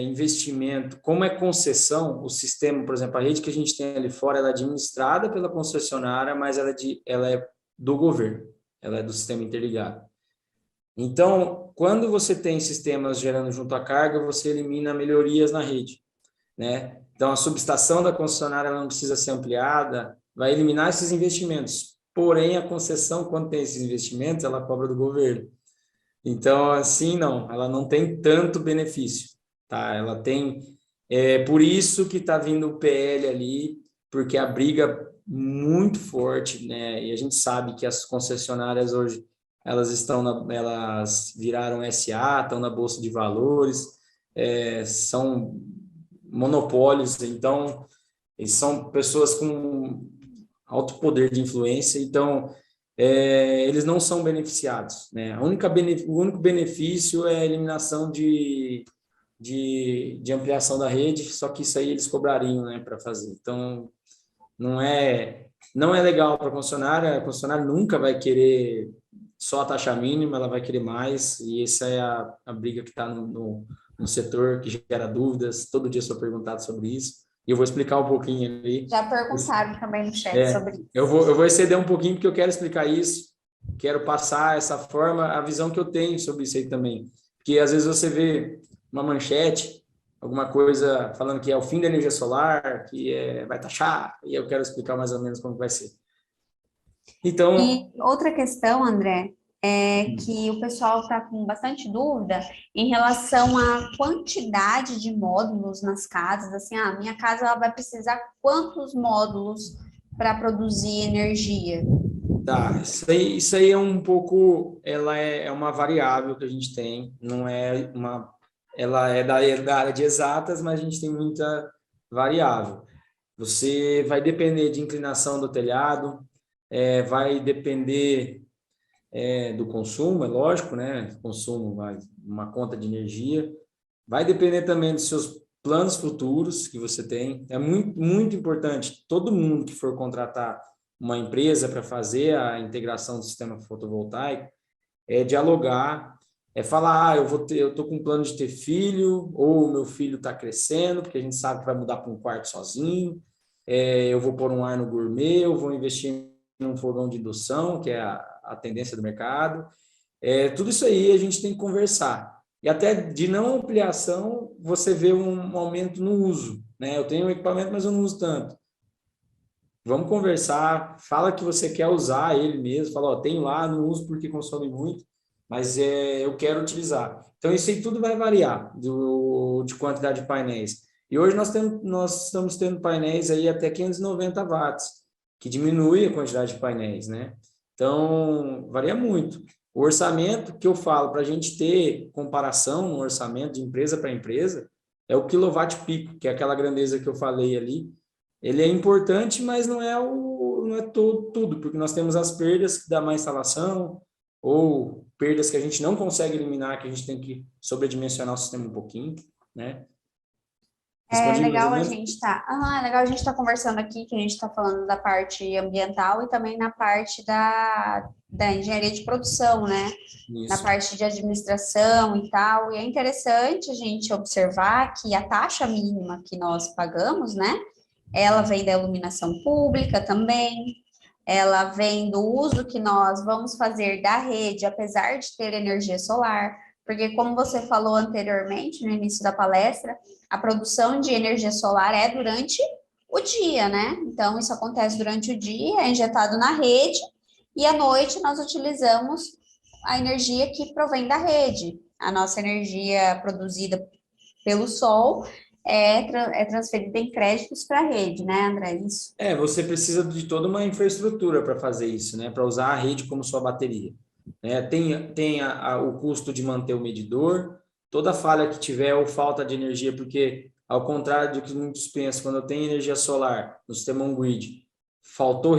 investimento, como é concessão, o sistema, por exemplo, a rede que a gente tem ali fora, ela é administrada pela concessionária, mas ela é do governo, ela é do sistema interligado. Então, quando você tem sistemas gerando junto à carga, você elimina melhorias na rede, né? Então, a subestação da concessionária ela não precisa ser ampliada, vai eliminar esses investimentos. Porém, a concessão, quando tem esses investimentos, ela cobra do governo. Então, assim, não, ela não tem tanto benefício, tá? Ela tem, por isso que está vindo o PL ali, porque a briga muito forte, né? E a gente sabe que as concessionárias hoje, elas viraram SA, estão na Bolsa de Valores, são monopólios, então, eles são pessoas com alto poder de influência, então eles não são beneficiados, né? O único benefício é a eliminação de ampliação da rede, só que isso aí eles cobrariam, né, para fazer. Então, não é legal para a concessionária nunca vai querer só a taxa mínima, ela vai querer mais, e essa é a briga que está no setor, que gera dúvidas, todo dia sou perguntado sobre isso, e eu vou explicar um pouquinho ali. Já perguntaram também no chat sobre isso. Eu vou exceder um pouquinho, porque eu quero explicar isso, quero passar essa forma, a visão que eu tenho sobre isso aí também. Porque às vezes você vê uma manchete, alguma coisa falando que é o fim da energia solar, que vai taxar, e eu quero explicar mais ou menos como vai ser. Então, E outra questão, André, é que o pessoal está com bastante dúvida em relação à quantidade de módulos nas casas. Assim, minha casa ela vai precisar quantos módulos para produzir energia? tá, isso aí é um pouco, ela é uma variável que a gente tem, não é ela é da área de exatas, mas a gente tem muita variável. Você vai depender de inclinação do telhado, vai depender do consumo, é lógico, né? Consumo, uma conta de energia. Vai depender também dos seus planos futuros que você tem. É muito, muito importante, todo mundo que for contratar uma empresa para fazer a integração do sistema fotovoltaico, dialogar, falar, eu estou com plano de ter filho, ou o meu filho está crescendo, porque a gente sabe que vai mudar para um quarto sozinho, eu vou pôr um ar no gourmet, eu vou investir num fogão de indução, que é a tendência do mercado. Tudo isso aí a gente tem que conversar. E até de não ampliação, você vê um aumento no uso, né? Eu tenho um equipamento, mas eu não uso tanto. Vamos conversar, fala que você quer usar ele mesmo, fala, tenho lá, não uso porque consome muito, mas eu quero utilizar. Então, isso aí tudo vai variar de quantidade de painéis. E hoje nós estamos tendo painéis aí até 590 watts, que diminui a quantidade de painéis, né? Então, varia muito. O orçamento que eu falo para a gente ter comparação no orçamento de empresa para empresa é o quilowatt pico, que é aquela grandeza que eu falei ali. Ele é importante, mas não não é tudo, porque nós temos as perdas da má instalação, ou perdas que a gente não consegue eliminar, que a gente tem que sobredimensionar o sistema um pouquinho, né? É Respondi mais ou legal a menos? gente tá, é legal a gente tá conversando aqui, que a gente está falando da parte ambiental e também na parte da engenharia de produção, né? Na Isso. parte de administração e tal. E é interessante a gente observar que a taxa mínima que nós pagamos, né? Ela vem da iluminação pública também, ela vem do uso que nós vamos fazer da rede, apesar de ter energia solar, porque como você falou anteriormente, no início da palestra, a produção de energia solar é durante o dia, né? Então, isso acontece durante o dia, é injetado na rede, e à noite nós utilizamos a energia que provém da rede. A nossa energia produzida pelo sol é transferida em créditos para a rede, né, André? Isso. Você precisa de toda uma infraestrutura para fazer isso, né? Para usar a rede como sua bateria. Tem o custo de manter o medidor, toda falha que tiver ou falta de energia, porque, ao contrário do que muitos pensam, quando eu tenho energia solar no sistema on-grid, faltou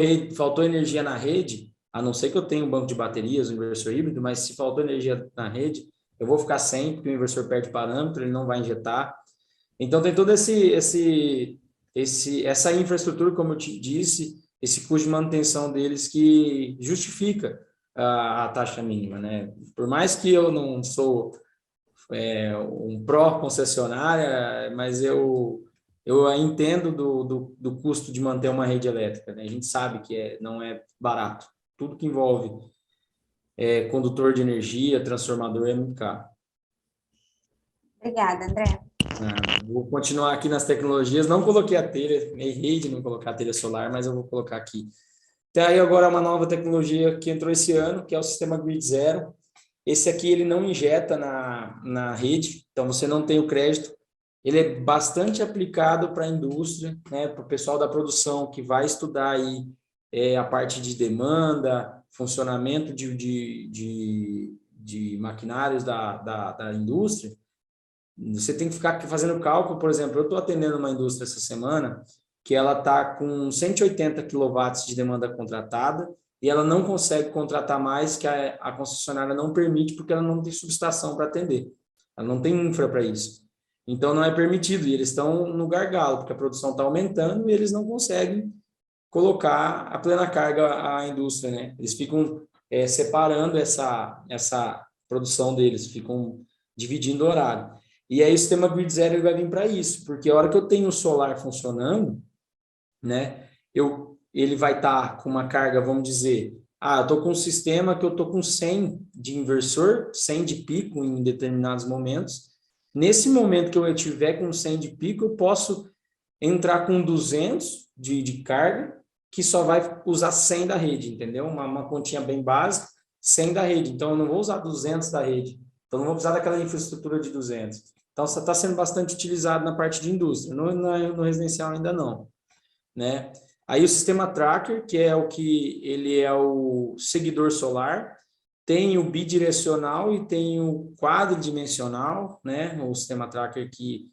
energia na rede, a não ser que eu tenha um banco de baterias, um inversor híbrido, mas se faltou energia na rede, eu vou ficar sem, porque o inversor perde parâmetro, ele não vai injetar. Então, tem todo essa infraestrutura, como eu te disse, esse custo de manutenção deles que justifica a taxa mínima, né? Por mais que eu não sou um pró-concessionária, mas eu entendo do custo de manter uma rede elétrica, né? A gente sabe que não é barato. Tudo que envolve condutor de energia, transformador, é muito caro. Obrigada, André. Vou continuar aqui nas tecnologias. Não coloquei a telha, errei de não colocar a telha solar, mas eu vou colocar aqui. Tem aí agora uma nova tecnologia que entrou esse ano, que é o sistema Grid Zero. Esse aqui ele não injeta na rede, então você não tem o crédito. Ele é bastante aplicado para a indústria, né, para o pessoal da produção que vai estudar aí a parte de demanda, funcionamento de maquinários da indústria. Você tem que ficar fazendo cálculo, por exemplo, eu estou atendendo uma indústria essa semana que ela está com 180 quilowatts de demanda contratada e ela não consegue contratar mais, que a concessionária não permite, porque ela não tem subestação para atender. Ela não tem infra para isso. Então, não é permitido, e eles estão no gargalo, porque a produção está aumentando e eles não conseguem colocar a plena carga à indústria, né? Eles ficam separando essa produção deles, ficam dividindo o horário. E aí o sistema Grid Zero ele vai vir para isso, porque a hora que eu tenho o solar funcionando, né, ele vai estar com uma carga, vamos dizer, eu estou com um sistema que eu estou com 100 de inversor, 100 de pico em determinados momentos. Nesse momento que eu estiver com 100 de pico, eu posso entrar com 200 de carga, que só vai usar 100 da rede, entendeu? Uma continha bem básica, 100 da rede. Então, eu não vou usar 200 da rede. Então, não vou precisar daquela infraestrutura de 200. Então, isso está sendo bastante utilizado na parte de indústria. No residencial ainda não, né? Aí o sistema tracker, que é ele é o seguidor solar, tem o bidirecional e tem o quadridimensional, né? O sistema tracker que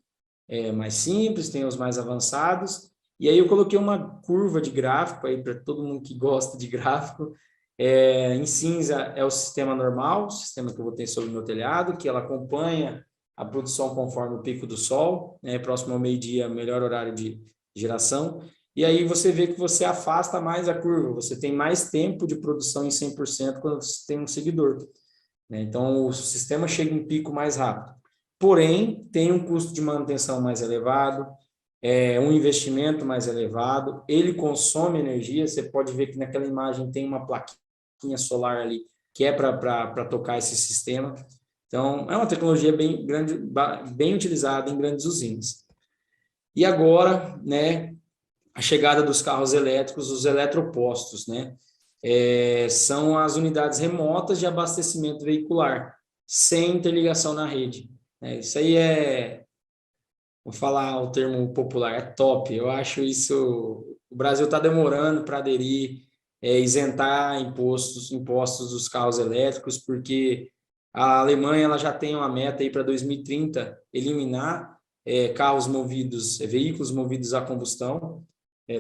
é mais simples, tem os mais avançados. E aí eu coloquei uma curva de gráfico aí para todo mundo que gosta de gráfico. Em cinza é o sistema normal, o sistema que eu vou ter sobre o meu telhado, que ela acompanha a produção conforme o pico do sol, né? Próximo ao meio-dia, melhor horário de geração. E aí você vê que você afasta mais a curva, você tem mais tempo de produção em 100% quando você tem um seguidor, né? Então, o sistema chega em pico mais rápido. Porém, tem um custo de manutenção mais elevado, um investimento mais elevado, ele consome energia, você pode ver que naquela imagem tem uma plaquinha solar ali, que é para tocar esse sistema. Então, é uma tecnologia bem grande, bem utilizada em grandes usinas. E agora, né, a chegada dos carros elétricos, os eletropostos, né? São as unidades remotas de abastecimento veicular, sem interligação na rede. Isso aí vou falar o termo popular, é top. Eu acho isso. O Brasil está demorando para aderir, isentar impostos dos carros elétricos, porque a Alemanha ela já tem uma meta aí para 2030 eliminar veículos movidos a combustão.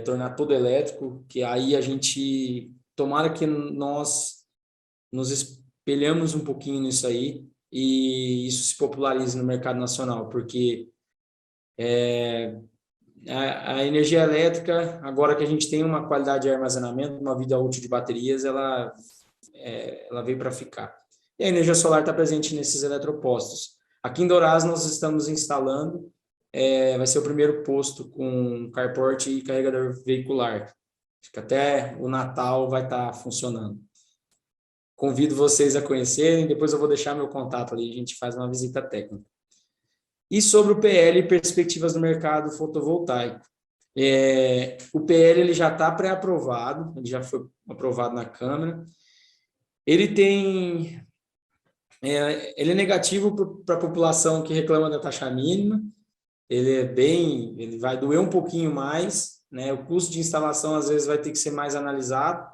tornar todo elétrico, que aí a gente, tomara que nós nos espelhamos um pouquinho nisso aí e isso se popularize no mercado nacional, porque a energia elétrica, agora que a gente tem uma qualidade de armazenamento, uma vida útil de baterias, ela veio para ficar. E a energia solar está presente nesses eletropostos. Aqui em Dourados nós estamos instalando, vai ser o primeiro posto com carport e carregador veicular. Acho que até o Natal vai estar funcionando. Convido vocês a conhecerem, depois eu vou deixar meu contato ali, a gente faz uma visita técnica. E sobre o PL, perspectivas no mercado fotovoltaico. O PL ele já está pré-aprovado, ele já foi aprovado na Câmara. Ele é negativo para a população que reclama da taxa mínima. Ele vai doer um pouquinho mais, né? O custo de instalação às vezes vai ter que ser mais analisado,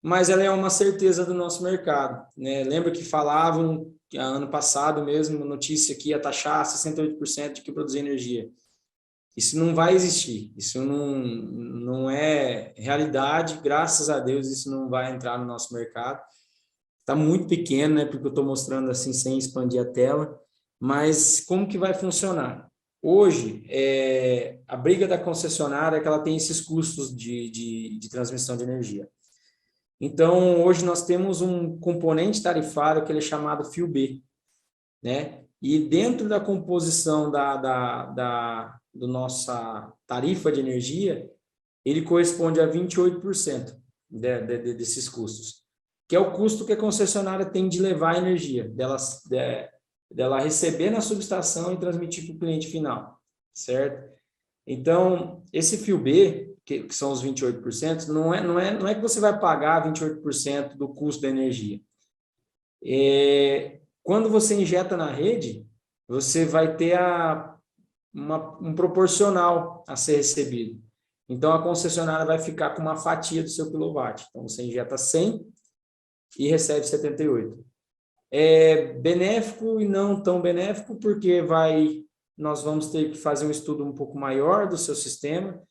mas ela é uma certeza do nosso mercado, né? Lembra que falavam, ano passado mesmo, notícia que ia taxar 68% de que produzir energia. Isso não vai existir, isso não é realidade, graças a Deus isso não vai entrar no nosso mercado. Está muito pequeno, né? Porque eu estou mostrando assim sem expandir a tela, mas como que vai funcionar? Hoje, a briga da concessionária é que ela tem esses custos de transmissão de energia. Então, hoje nós temos um componente tarifário que ele é chamado fio B, né? E dentro da composição da nossa tarifa de energia, ele corresponde a 28% desses custos, que é o custo que a concessionária tem de levar a energia, dela receber na subestação e transmitir para o cliente final, certo? Então, esse fio B, que são os 28%, não é que você vai pagar 28% do custo da energia. Quando você injeta na rede, você vai ter um proporcional a ser recebido. Então, a concessionária vai ficar com uma fatia do seu quilowatt. Então, você injeta 100 e recebe 78. É benéfico e não tão benéfico, porque nós vamos ter que fazer um estudo um pouco maior do seu sistema,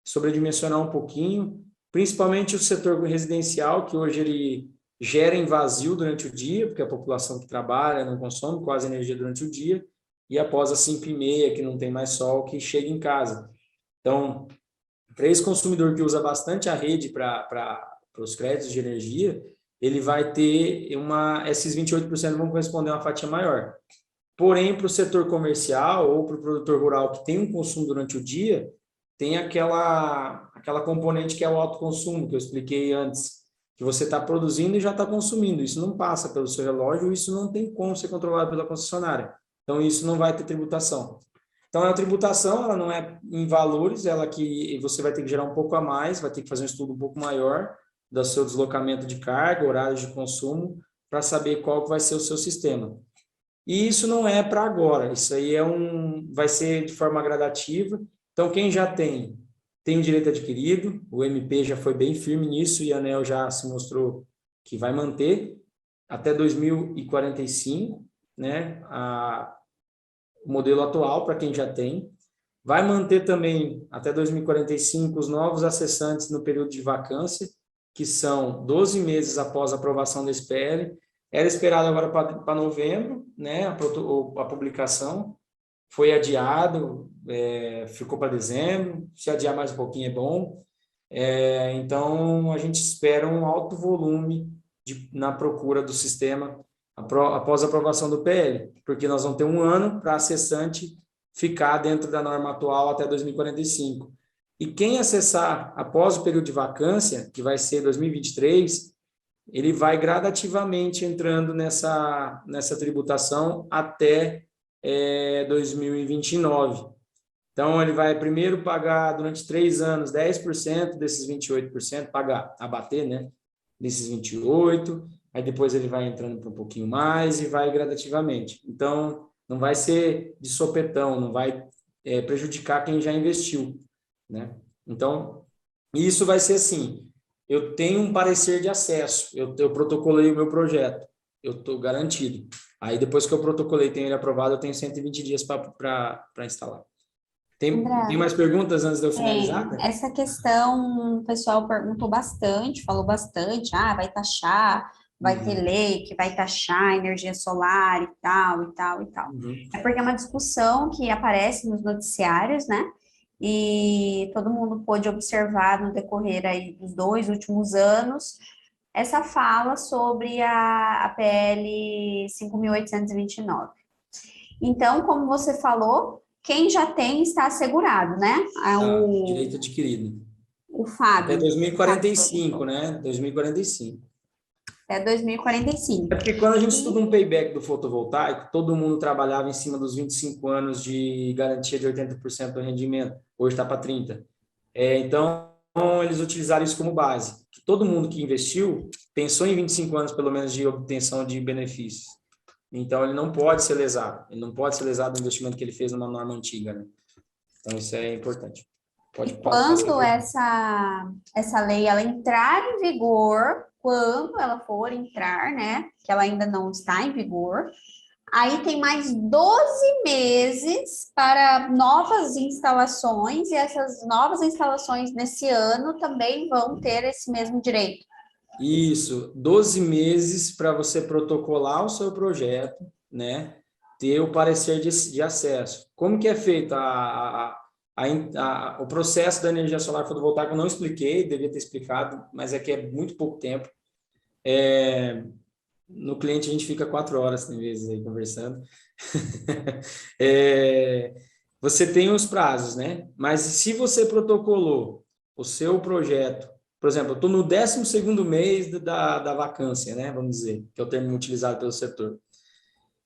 sobredimensionar um pouquinho, principalmente o setor residencial, que hoje ele gera em vazio durante o dia, porque a população que trabalha não consome quase energia durante o dia, e após as 5h30, que não tem mais sol, que chega em casa. Então, para esse consumidor que usa bastante a rede para os créditos de energia, ele vai ter esses 28% vão corresponder a uma fatia maior. Porém, para o setor comercial ou para o produtor rural que tem um consumo durante o dia, tem aquela componente que é o autoconsumo, que eu expliquei antes, que você está produzindo e já está consumindo. Isso não passa pelo seu relógio, isso não tem como ser controlado pela concessionária. Então, isso não vai ter tributação. Então, a tributação, ela não é em valores, ela que você vai ter que gerar um pouco a mais, vai ter que fazer um estudo um pouco maior do seu deslocamento de carga, horários de consumo, para saber qual vai ser o seu sistema. E isso não é para agora, isso aí vai ser de forma gradativa. Então, quem já tem o direito adquirido, o MP já foi bem firme nisso e a ANEEL já se mostrou que vai manter até 2045, né, o modelo atual para quem já tem. Vai manter também até 2045 os novos acessantes no período de vacância, que são 12 meses após a aprovação desse PL. Era esperado agora para novembro, né, a publicação, foi adiado, ficou para dezembro, se adiar mais um pouquinho é bom. Então, a gente espera um alto volume na procura do sistema após a aprovação do PL, porque nós vamos ter um ano para acessante ficar dentro da norma atual até 2045. E quem acessar após o período de vacância, que vai ser 2023, ele vai gradativamente entrando nessa tributação até 2029. Então, ele vai primeiro pagar durante 3 anos 10% desses 28%, abater, né, desses 28%, aí depois ele vai entrando para um pouquinho mais e vai gradativamente. Então, não vai ser de sopetão, não vai prejudicar quem já investiu, né? Então, isso vai ser assim, eu tenho um parecer de acesso, eu protocolei o meu projeto, eu estou garantido. Aí, depois que eu protocolei e tenho ele aprovado, eu tenho 120 dias para instalar. Tem André, mais perguntas antes de eu finalizar, tem cara? essa questão, o pessoal perguntou bastante, falou bastante, vai taxar, vai ter Uhum, lei que vai taxar a energia solar e tal, e tal, e tal. uhum. É porque é uma discussão que aparece nos noticiários, né? E todo mundo pôde observar no decorrer aí dos 2 últimos anos essa fala sobre a PL 5.829. Então, como você falou, quem já tem está assegurado, né? Tá, direito adquirido. O Até Fábio, o Fábio 2045, perguntou. né? 2045. Até 2045. É porque quando a gente estuda E um payback do fotovoltaico, todo mundo trabalhava em cima dos 25 anos de garantia de 80% do rendimento. Hoje está para 30. Então, eles utilizaram isso como base. Que todo mundo que investiu pensou em 25 anos, pelo menos, de obtenção de benefícios. Então, ele não pode ser lesado. Ele não pode ser lesado do investimento que ele fez numa norma antiga, né? Então, isso é importante. E Pode fazer a quando pergunta. essa lei ela entrar em vigor, quando ela for entrar, né, que ela ainda não está em vigor, aí tem mais 12 meses para novas instalações, e essas novas instalações nesse ano também vão ter esse mesmo direito. Isso, 12 meses para você protocolar o seu projeto, né? Ter o parecer de acesso. Como que é feito o processo da energia solar fotovoltaica? Eu não expliquei, devia ter explicado, mas é que é muito pouco tempo. No cliente a gente fica 4 horas, tem vezes, aí conversando. É, você tem os prazos, né? Mas se você protocolou o seu projeto, por exemplo, eu estou no 12º mês da vacância, né? Vamos dizer, que é o termo utilizado pelo setor.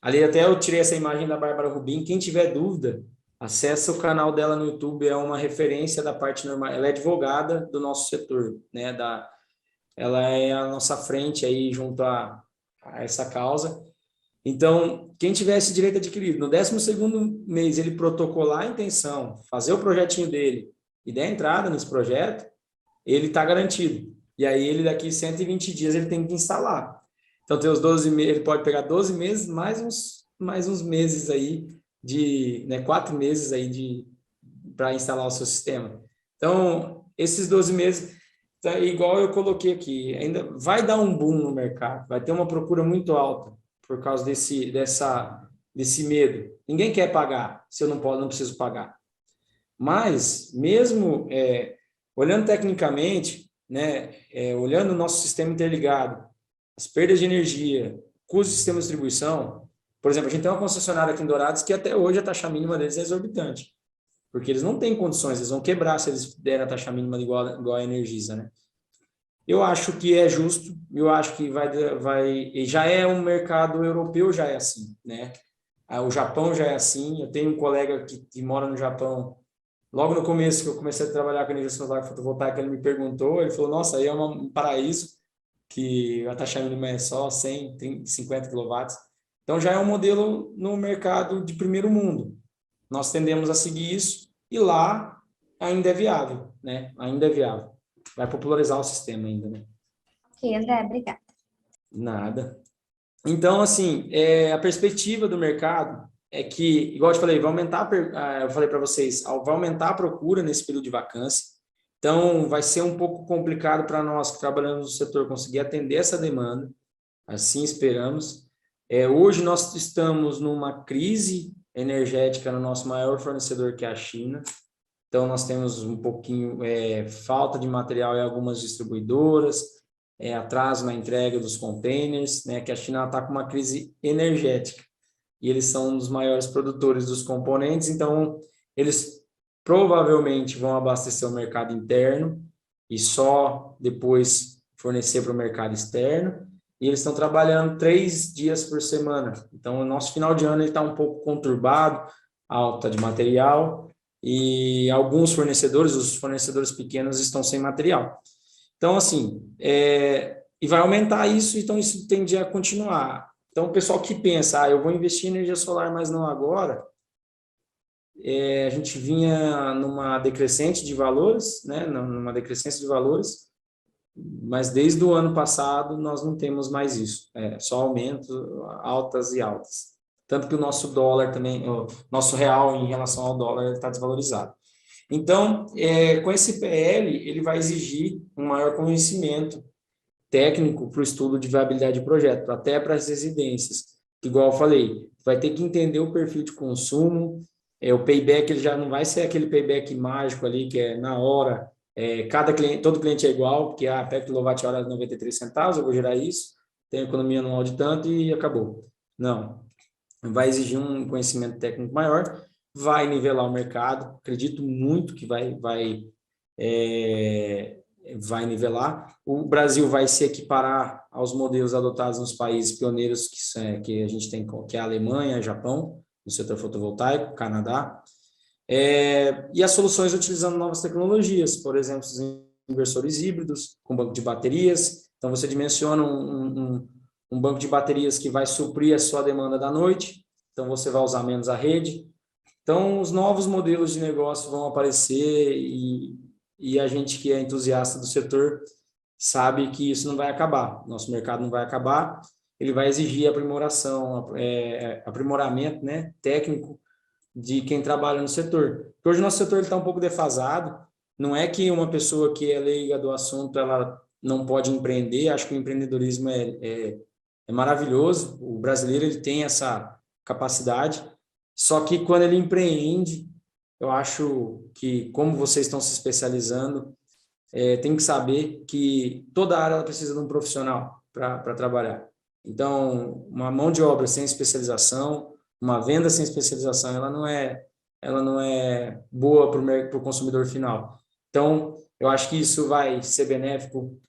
Ali até eu tirei essa imagem da Bárbara Rubim. Quem tiver dúvida, acessa o canal dela no YouTube, é uma referência da parte normal. Ela é advogada do nosso setor, né? Ela é a nossa frente aí junto a essa causa. Então, quem tiver esse direito adquirido, no 12º mês ele protocolar a intenção, fazer o projetinho dele e der entrada nesse projeto, ele está garantido. E aí ele daqui 120 dias ele tem que instalar. Então tem os 12 meses, ele pode pegar 12 meses mais uns meses aí né, 4 meses aí para instalar o seu sistema. Então, esses 12 meses, tá, igual eu coloquei aqui, ainda vai dar um boom no mercado, vai ter uma procura muito alta por causa desse medo. Ninguém quer pagar se eu não preciso pagar. Mas, mesmo olhando tecnicamente, né, olhando o nosso sistema interligado, as perdas de energia, custo de sistema de distribuição, por exemplo, a gente tem uma concessionária aqui em Dourados que até hoje a taxa mínima deles é exorbitante, porque eles não têm condições, eles vão quebrar se eles derem a taxa mínima igual a Energisa, né? Eu acho que é justo, eu acho que e já é um mercado europeu, já é assim, né? O Japão já é assim, eu tenho um colega que mora no Japão. Logo no começo que eu comecei a trabalhar com energia solar fotovoltaica, ele me perguntou, ele falou, nossa, aí é um paraíso, que a taxa mínima é só 150 quilowatts. Então já é um modelo no mercado de primeiro mundo. Nós tendemos a seguir isso e lá ainda é viável, né? Ainda é viável. Vai popularizar o sistema ainda, né? Ok, André, obrigada. Nada. Então, assim, a perspectiva do mercado é que, igual eu te falei, vai aumentar, eu falei para vocês, vai aumentar a procura nesse período de vacância. Então, vai ser um pouco complicado para nós que trabalhamos no setor conseguir atender essa demanda, assim esperamos. Hoje nós estamos numa crise energética no nosso maior fornecedor, que é a China. Então, nós temos um pouquinho falta de material em algumas distribuidoras, atraso na entrega dos containers, né, que a China está com uma crise energética e eles são um dos maiores produtores dos componentes, então eles provavelmente vão abastecer o mercado interno e só depois fornecer para o mercado externo. E eles estão trabalhando 3 dias por semana. Então, o nosso final de ano está um pouco conturbado, alta de material, e alguns fornecedores, os fornecedores pequenos, estão sem material. Então, assim, e vai aumentar isso, então isso tende a continuar. Então, o pessoal que pensa, eu vou investir em energia solar, mas não agora, a gente vinha numa decrescente de valores, né, numa decrescência de valores, mas desde o ano passado nós não temos mais isso, só aumento, altas e altas. tanto que o nosso dólar também, o nosso real em relação ao dólar está desvalorizado. Então, com esse PL, ele vai exigir um maior conhecimento técnico para o estudo de viabilidade de projeto, até para as residências. Igual eu falei, vai ter que entender o perfil de consumo, o payback ele já não vai ser aquele payback mágico ali, que é na hora, cada cliente, todo cliente é igual, porque pega quilowatt-hora 93 centavos, eu vou gerar isso, tem economia anual de tanto e acabou. Não, vai exigir um conhecimento técnico maior, vai nivelar o mercado, acredito muito que vai nivelar. O Brasil vai se equiparar aos modelos adotados nos países pioneiros que a gente tem, que é a Alemanha, Japão, no setor fotovoltaico, Canadá, e as soluções utilizando novas tecnologias, por exemplo, os inversores híbridos, com banco de baterias. Então, você dimensiona um banco de baterias que vai suprir a sua demanda da noite, então você vai usar menos a rede. Então, os novos modelos de negócio vão aparecer e a gente que é entusiasta do setor sabe que isso não vai acabar, nosso mercado não vai acabar, ele vai exigir aprimoramento, né, técnico de quem trabalha no setor. Porque hoje o nosso setor está um pouco defasado, não é que uma pessoa que é leiga do assunto ela não pode empreender, acho que o empreendedorismo é maravilhoso, o brasileiro ele tem essa capacidade, só que quando ele empreende, eu acho que, como vocês estão se especializando, tem que saber que toda área ela precisa de um profissional para trabalhar. Então, uma mão de obra sem especialização, uma venda sem especialização, ela não é boa para o consumidor final. Então, eu acho que isso vai ser benéfico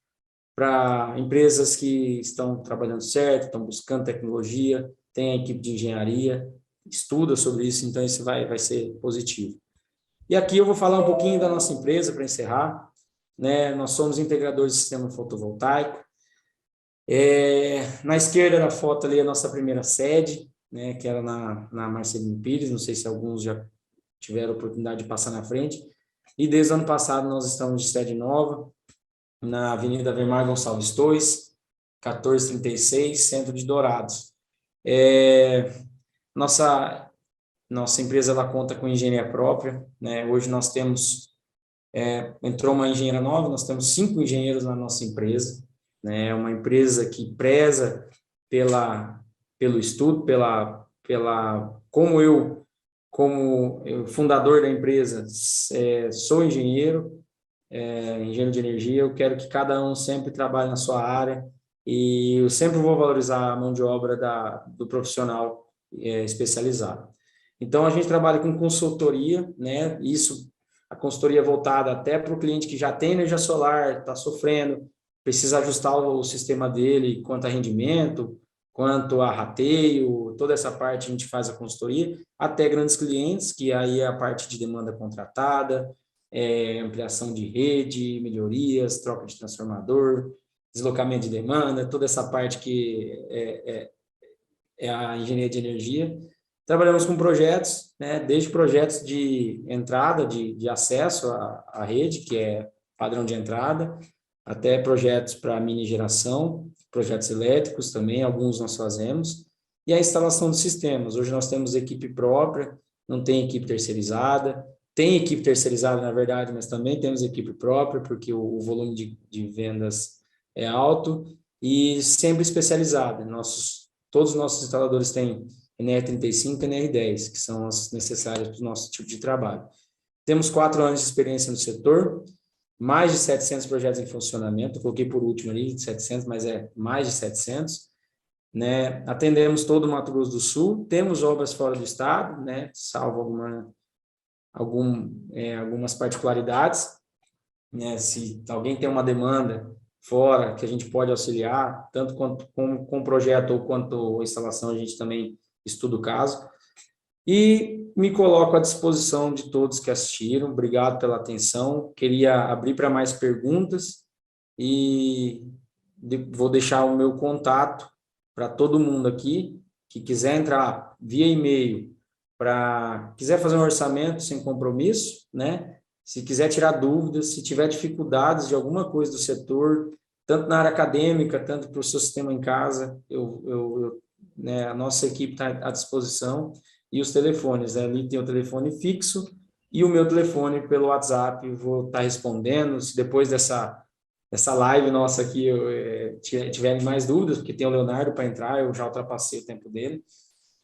para empresas que estão trabalhando certo, estão buscando tecnologia, tem a equipe de engenharia, estuda sobre isso, então isso vai ser positivo. E aqui eu vou falar um pouquinho da nossa empresa para encerrar, né? Nós somos integradores de sistema fotovoltaico. Na esquerda da foto ali a nossa primeira sede, né? Que era na Marcelino Pires, não sei se alguns já tiveram a oportunidade de passar na frente. E desde o ano passado nós estamos de sede nova, na Avenida Vermar Gonçalves Torres, 1436, centro de Dourados. Nossa empresa ela conta com engenharia própria, né? Hoje nós temos, entrou uma engenheira nova, nós temos 5 engenheiros na nossa empresa, né? É uma empresa que preza pelo estudo, como eu fundador da empresa, sou engenheiro de energia, eu quero que cada um sempre trabalhe na sua área e eu sempre vou valorizar a mão de obra do profissional especializado. Então, a gente trabalha com consultoria, né? A consultoria voltada até para o cliente que já tem energia solar, está sofrendo, precisa ajustar o sistema dele quanto a rendimento, quanto a rateio, toda essa parte a gente faz a consultoria, até grandes clientes, que aí é a parte de demanda contratada, ampliação de rede, melhorias, troca de transformador, deslocamento de demanda, toda essa parte que é a engenharia de energia. Trabalhamos com projetos, né, desde projetos de entrada, de acesso à rede, que é padrão de entrada, até projetos para mini geração, projetos elétricos também, alguns nós fazemos, e a instalação de sistemas. Hoje nós temos equipe própria, não tem equipe terceirizada, tem equipe terceirizada, na verdade, mas também temos equipe própria, porque o volume de vendas é alto e sempre especializada. Todos os nossos instaladores têm NR35 e NR10, que são as necessárias para o nosso tipo de trabalho. Temos 4 anos de experiência no setor, mais de 700 projetos em funcionamento, coloquei por último ali 700, mas é mais de 700, né? Atendemos todo o Mato Grosso do Sul, temos obras fora do estado, né? Salvo algumas particularidades, né? Se alguém tem uma demanda fora que a gente pode auxiliar, tanto com o projeto ou quanto a instalação, a gente também estuda o caso. E me coloco à disposição de todos que assistiram. Obrigado pela atenção. Queria abrir para mais perguntas e vou deixar o meu contato para todo mundo aqui que quiser entrar via e-mail, quiser fazer um orçamento sem compromisso, né? Se quiser tirar dúvidas, se tiver dificuldades de alguma coisa do setor, tanto na área acadêmica, tanto para o seu sistema em casa, eu né? A nossa equipe está à disposição e os telefones, né? Ali tem o telefone fixo e o meu telefone pelo WhatsApp, eu vou estar respondendo. Se depois dessa live nossa aqui tiverem mais dúvidas, porque tem o Leonardo para entrar, eu já ultrapassei o tempo dele,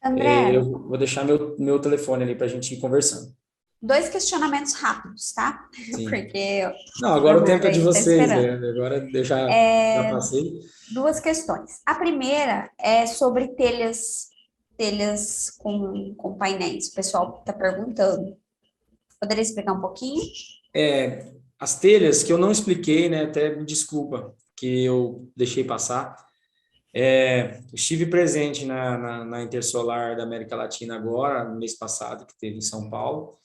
André, eu vou deixar meu telefone ali para a gente ir conversando. 2 questionamentos rápidos, tá? Sim. Porque Não, o agora o Leonardo tempo é de aí tá vocês, né? esperando. Agora eu já passei. 2 questões. A primeira é sobre telhas com painéis. O pessoal está perguntando. Poderia explicar um pouquinho? As telhas que eu não expliquei, né? Até me desculpa que eu deixei passar. Estive presente na Intersolar da América Latina agora, no mês passado, que teve em São Paulo.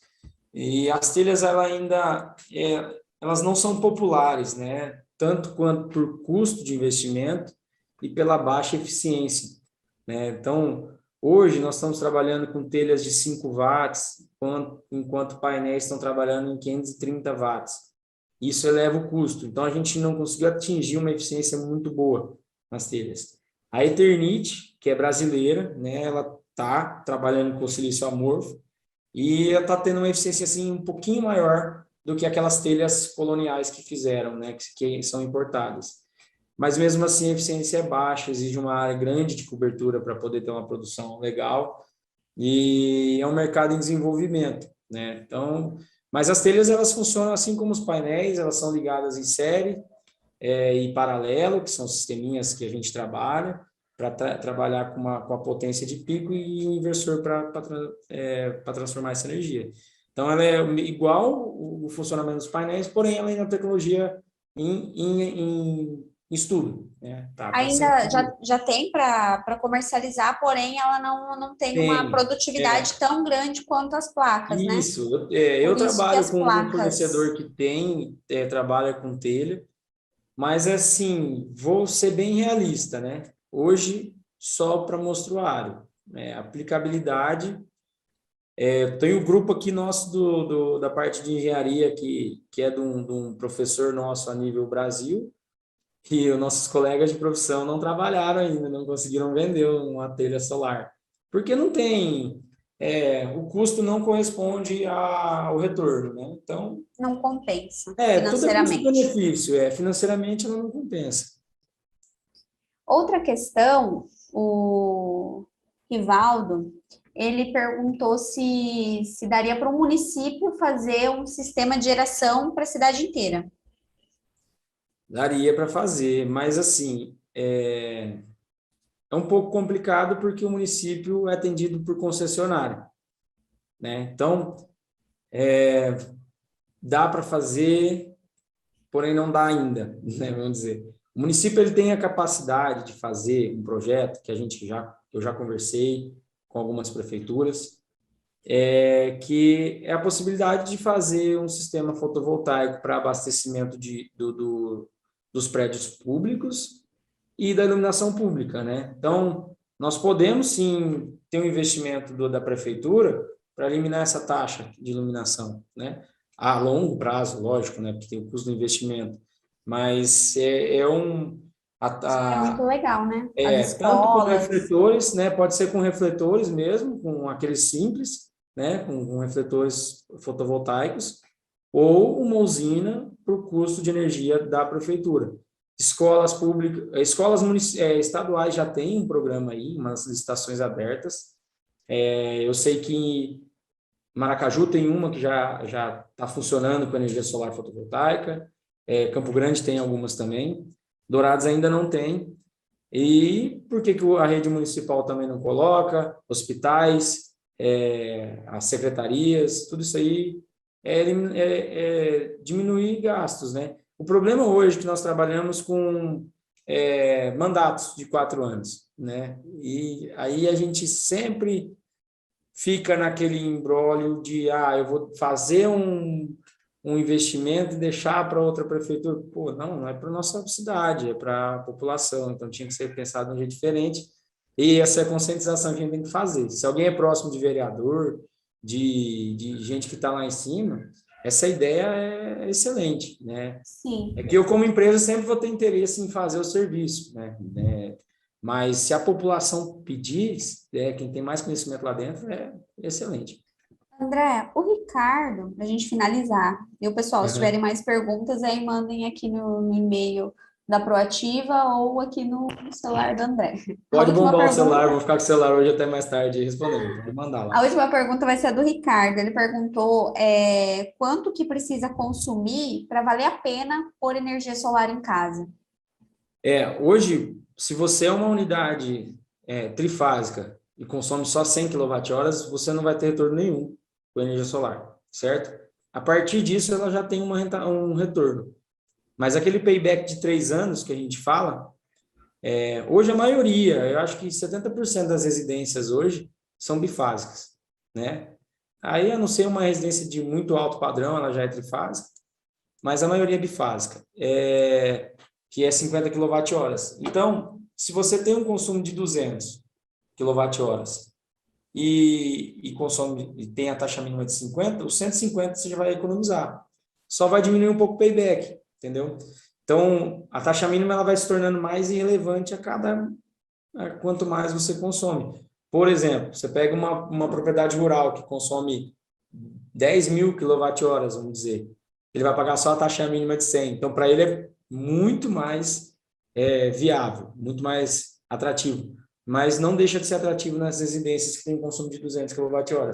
E as telhas, elas não são populares, né? Tanto quanto por custo de investimento e pela baixa eficiência, né? Então, hoje nós estamos trabalhando com telhas de 5 watts, enquanto painéis estão trabalhando em 530 watts. Isso eleva o custo. Então, a gente não conseguiu atingir uma eficiência muito boa nas telhas. A Eternit, que é brasileira, né? Ela está trabalhando com silício amorfo, e ela está tendo uma eficiência assim um pouquinho maior do que aquelas telhas coloniais que fizeram, né, que são importadas. Mas mesmo assim a eficiência é baixa, exige uma área grande de cobertura para poder ter uma produção legal, e é um mercado em desenvolvimento, né? Então, mas as telhas elas funcionam assim como os painéis, elas são ligadas em série e paralelo, que são sisteminhas que a gente trabalha para trabalhar com a potência de pico e o inversor para transformar essa energia. Então, ela é igual o funcionamento dos painéis, porém, ela é uma tecnologia em estudo. Né? Tá sendo... Ainda já tem para comercializar, porém ela não tem uma Tem. produtividade tão grande quanto as placas, né? Isso. Eu Por isso que trabalho as com um placas. fornecedor que trabalha com telha, mas, assim, vou ser bem realista, né? Hoje, só para mostruário. Aplicabilidade. Tem o grupo aqui nosso da parte de engenharia, que é de um professor nosso a nível Brasil, que os nossos colegas de profissão não trabalharam ainda, não conseguiram vender uma telha solar. Porque não tem... o custo não corresponde ao retorno, né? Então, Não compensa tudo é financeiramente. custo-benefício. Financeiramente, ela não compensa. Outra questão, o Rivaldo, ele perguntou se daria para um município fazer um sistema de geração para a cidade inteira. Daria para fazer, mas assim, é um pouco complicado porque o município é atendido por concessionário, né? Então, dá para fazer, porém não dá ainda, né? Vamos dizer. O município ele tem a capacidade de fazer um projeto que eu já conversei com algumas prefeituras, que é a possibilidade de fazer um sistema fotovoltaico para abastecimento dos prédios públicos e da iluminação pública, né? Então, nós podemos sim ter um investimento da prefeitura para eliminar essa taxa de iluminação, né? A longo prazo, lógico, né? Porque tem o custo do investimento, mas É muito legal, né? As tanto com escolas. refletores, né? Pode ser com refletores mesmo, com aqueles simples, né? Com refletores fotovoltaicos, ou uma usina por custo de energia da prefeitura. Escolas públicas, estaduais já têm um programa aí, umas licitações abertas. Eu sei que Maracaju tem uma que já está funcionando com energia solar fotovoltaica. Campo Grande tem algumas também. Dourados ainda não tem. E por que a rede municipal também não coloca? Hospitais, as secretarias, tudo isso aí diminuir gastos, né? O problema hoje é que nós trabalhamos com mandatos de 4 anos, né? E aí a gente sempre fica naquele imbróglio de, eu vou fazer um investimento e deixar para outra prefeitura. Pô, não é para a nossa cidade, é para a população, então tinha que ser pensado de um jeito diferente, e essa é a conscientização que a gente tem que fazer. Se alguém é próximo de vereador, de gente que está lá em cima, essa ideia é excelente, né? Sim. É que eu, como empresa, sempre vou ter interesse em fazer o serviço, né? Mas se a população pedir, quem tem mais conhecimento lá dentro é excelente. André, o Ricardo, para a gente finalizar, e o pessoal, se tiverem Uhum. mais perguntas, aí mandem aqui no e-mail da Proativa ou aqui no celular do André. A Pode última bombar o celular, pergunta, vou ficar com o celular hoje até mais tarde respondendo. Pode mandar a lá. última pergunta vai ser a do Ricardo. Ele perguntou quanto que precisa consumir para valer a pena pôr energia solar em casa. Hoje, se você é uma unidade trifásica e consome só 100 kWh, você não vai ter retorno nenhum com energia solar, certo? A partir disso, ela já tem um retorno. Mas aquele payback de 3 anos que a gente fala, hoje a maioria, eu acho que 70% das residências hoje são bifásicas, né? Aí, a não ser uma residência de muito alto padrão, ela já é trifásica, mas a maioria é bifásica, que é 50 kWh. Então, se você tem um consumo de 200 kWh e consome e tem a taxa mínima de 50, os 150 você já vai economizar. Só vai diminuir um pouco o payback, entendeu? Então, a taxa mínima ela vai se tornando mais irrelevante quanto mais você consome. Por exemplo, você pega uma propriedade rural que consome 10.000 kWh, vamos dizer, ele vai pagar só a taxa mínima de 100. Então, para ele é muito mais viável, muito mais atrativo. Mas não deixa de ser atrativo nas residências que têm consumo de 200 kWh.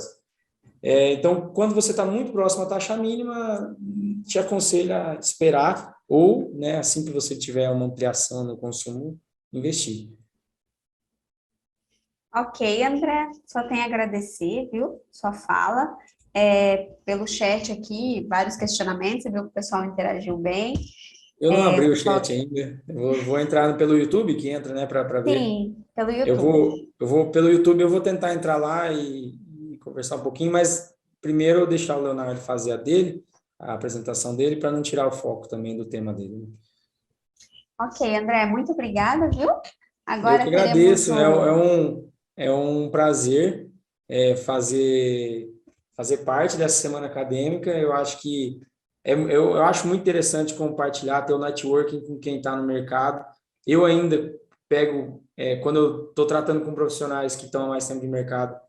Então, quando você está muito próximo à taxa mínima, te aconselho a esperar ou, né, assim que você tiver uma ampliação no consumo, investir. Ok, André, só tenho a agradecer, viu? Sua fala. Pelo chat aqui, vários questionamentos, você viu que o pessoal interagiu bem. Eu não abri O o pessoal, chat ainda. Eu vou entrar pelo YouTube, que entra, né, para ver. sim, pelo Eu YouTube. vou, eu vou pelo YouTube, eu vou tentar entrar lá e conversar um pouquinho, mas primeiro eu deixar o Leonardo fazer a apresentação dele, para não tirar o foco também do tema dele. Ok, André, muito obrigada, viu? Eu que Agora teremos agradeço, o. é um prazer fazer parte dessa semana acadêmica. Eu acho que eu acho muito interessante compartilhar, ter o networking com quem está no mercado. Eu ainda pego, quando eu estou tratando com profissionais que estão há mais tempo de mercado,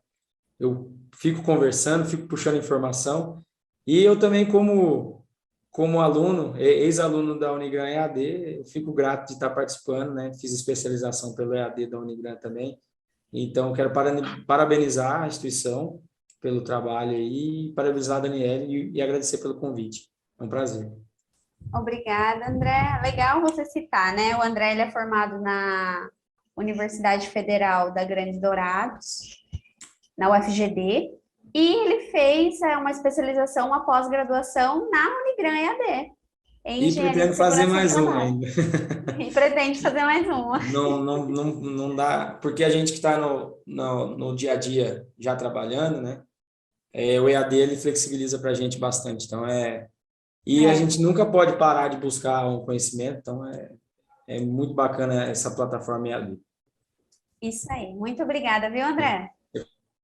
eu fico conversando, fico puxando informação. E eu também, como aluno, ex-aluno da Unigran EAD, eu fico grato de estar participando, né? Fiz especialização pelo EAD da Unigran também. Então, quero parabenizar a instituição pelo trabalho aí, parabenizar a Daniela e agradecer pelo convite. É um prazer. Obrigada, André. Legal você citar, né? O André ele é formado na Universidade Federal da Grande Dourados, na UFGD, e ele fez uma especialização, uma pós-graduação na Unigran EAD, em E Engenharia pretendo de fazer Segurança do mais um Trabalho. ainda. E pretende fazer mais uma. Não dá, porque a gente que está no dia a dia já trabalhando, né? O EAD ele flexibiliza para a gente bastante. Então, e a É, gente nunca pode parar de buscar um conhecimento, então é muito bacana essa plataforma EAD. isso aí. Muito obrigada, viu, André?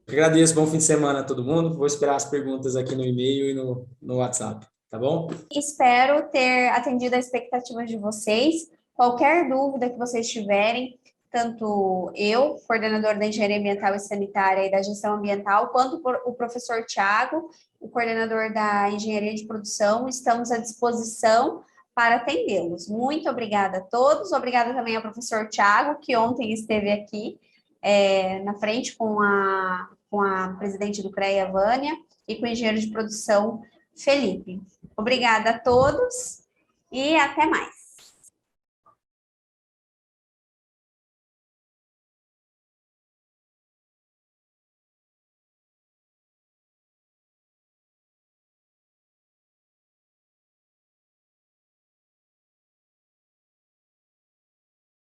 Agradeço, bom fim de semana a todo mundo. Vou esperar as perguntas aqui no e-mail e no WhatsApp, tá bom? Espero ter atendido as expectativas de vocês. Qualquer dúvida que vocês tiverem, tanto eu, coordenador da Engenharia Ambiental e Sanitária e da Gestão Ambiental, quanto o professor Tiago, o coordenador da Engenharia de Produção, estamos à disposição para atendê-los. Muito obrigada a todos. Obrigada também ao professor Tiago, que ontem esteve aqui na frente com a presidente do CREA, Vânia, e com o engenheiro de produção, Felipe. Obrigada a todos e até mais.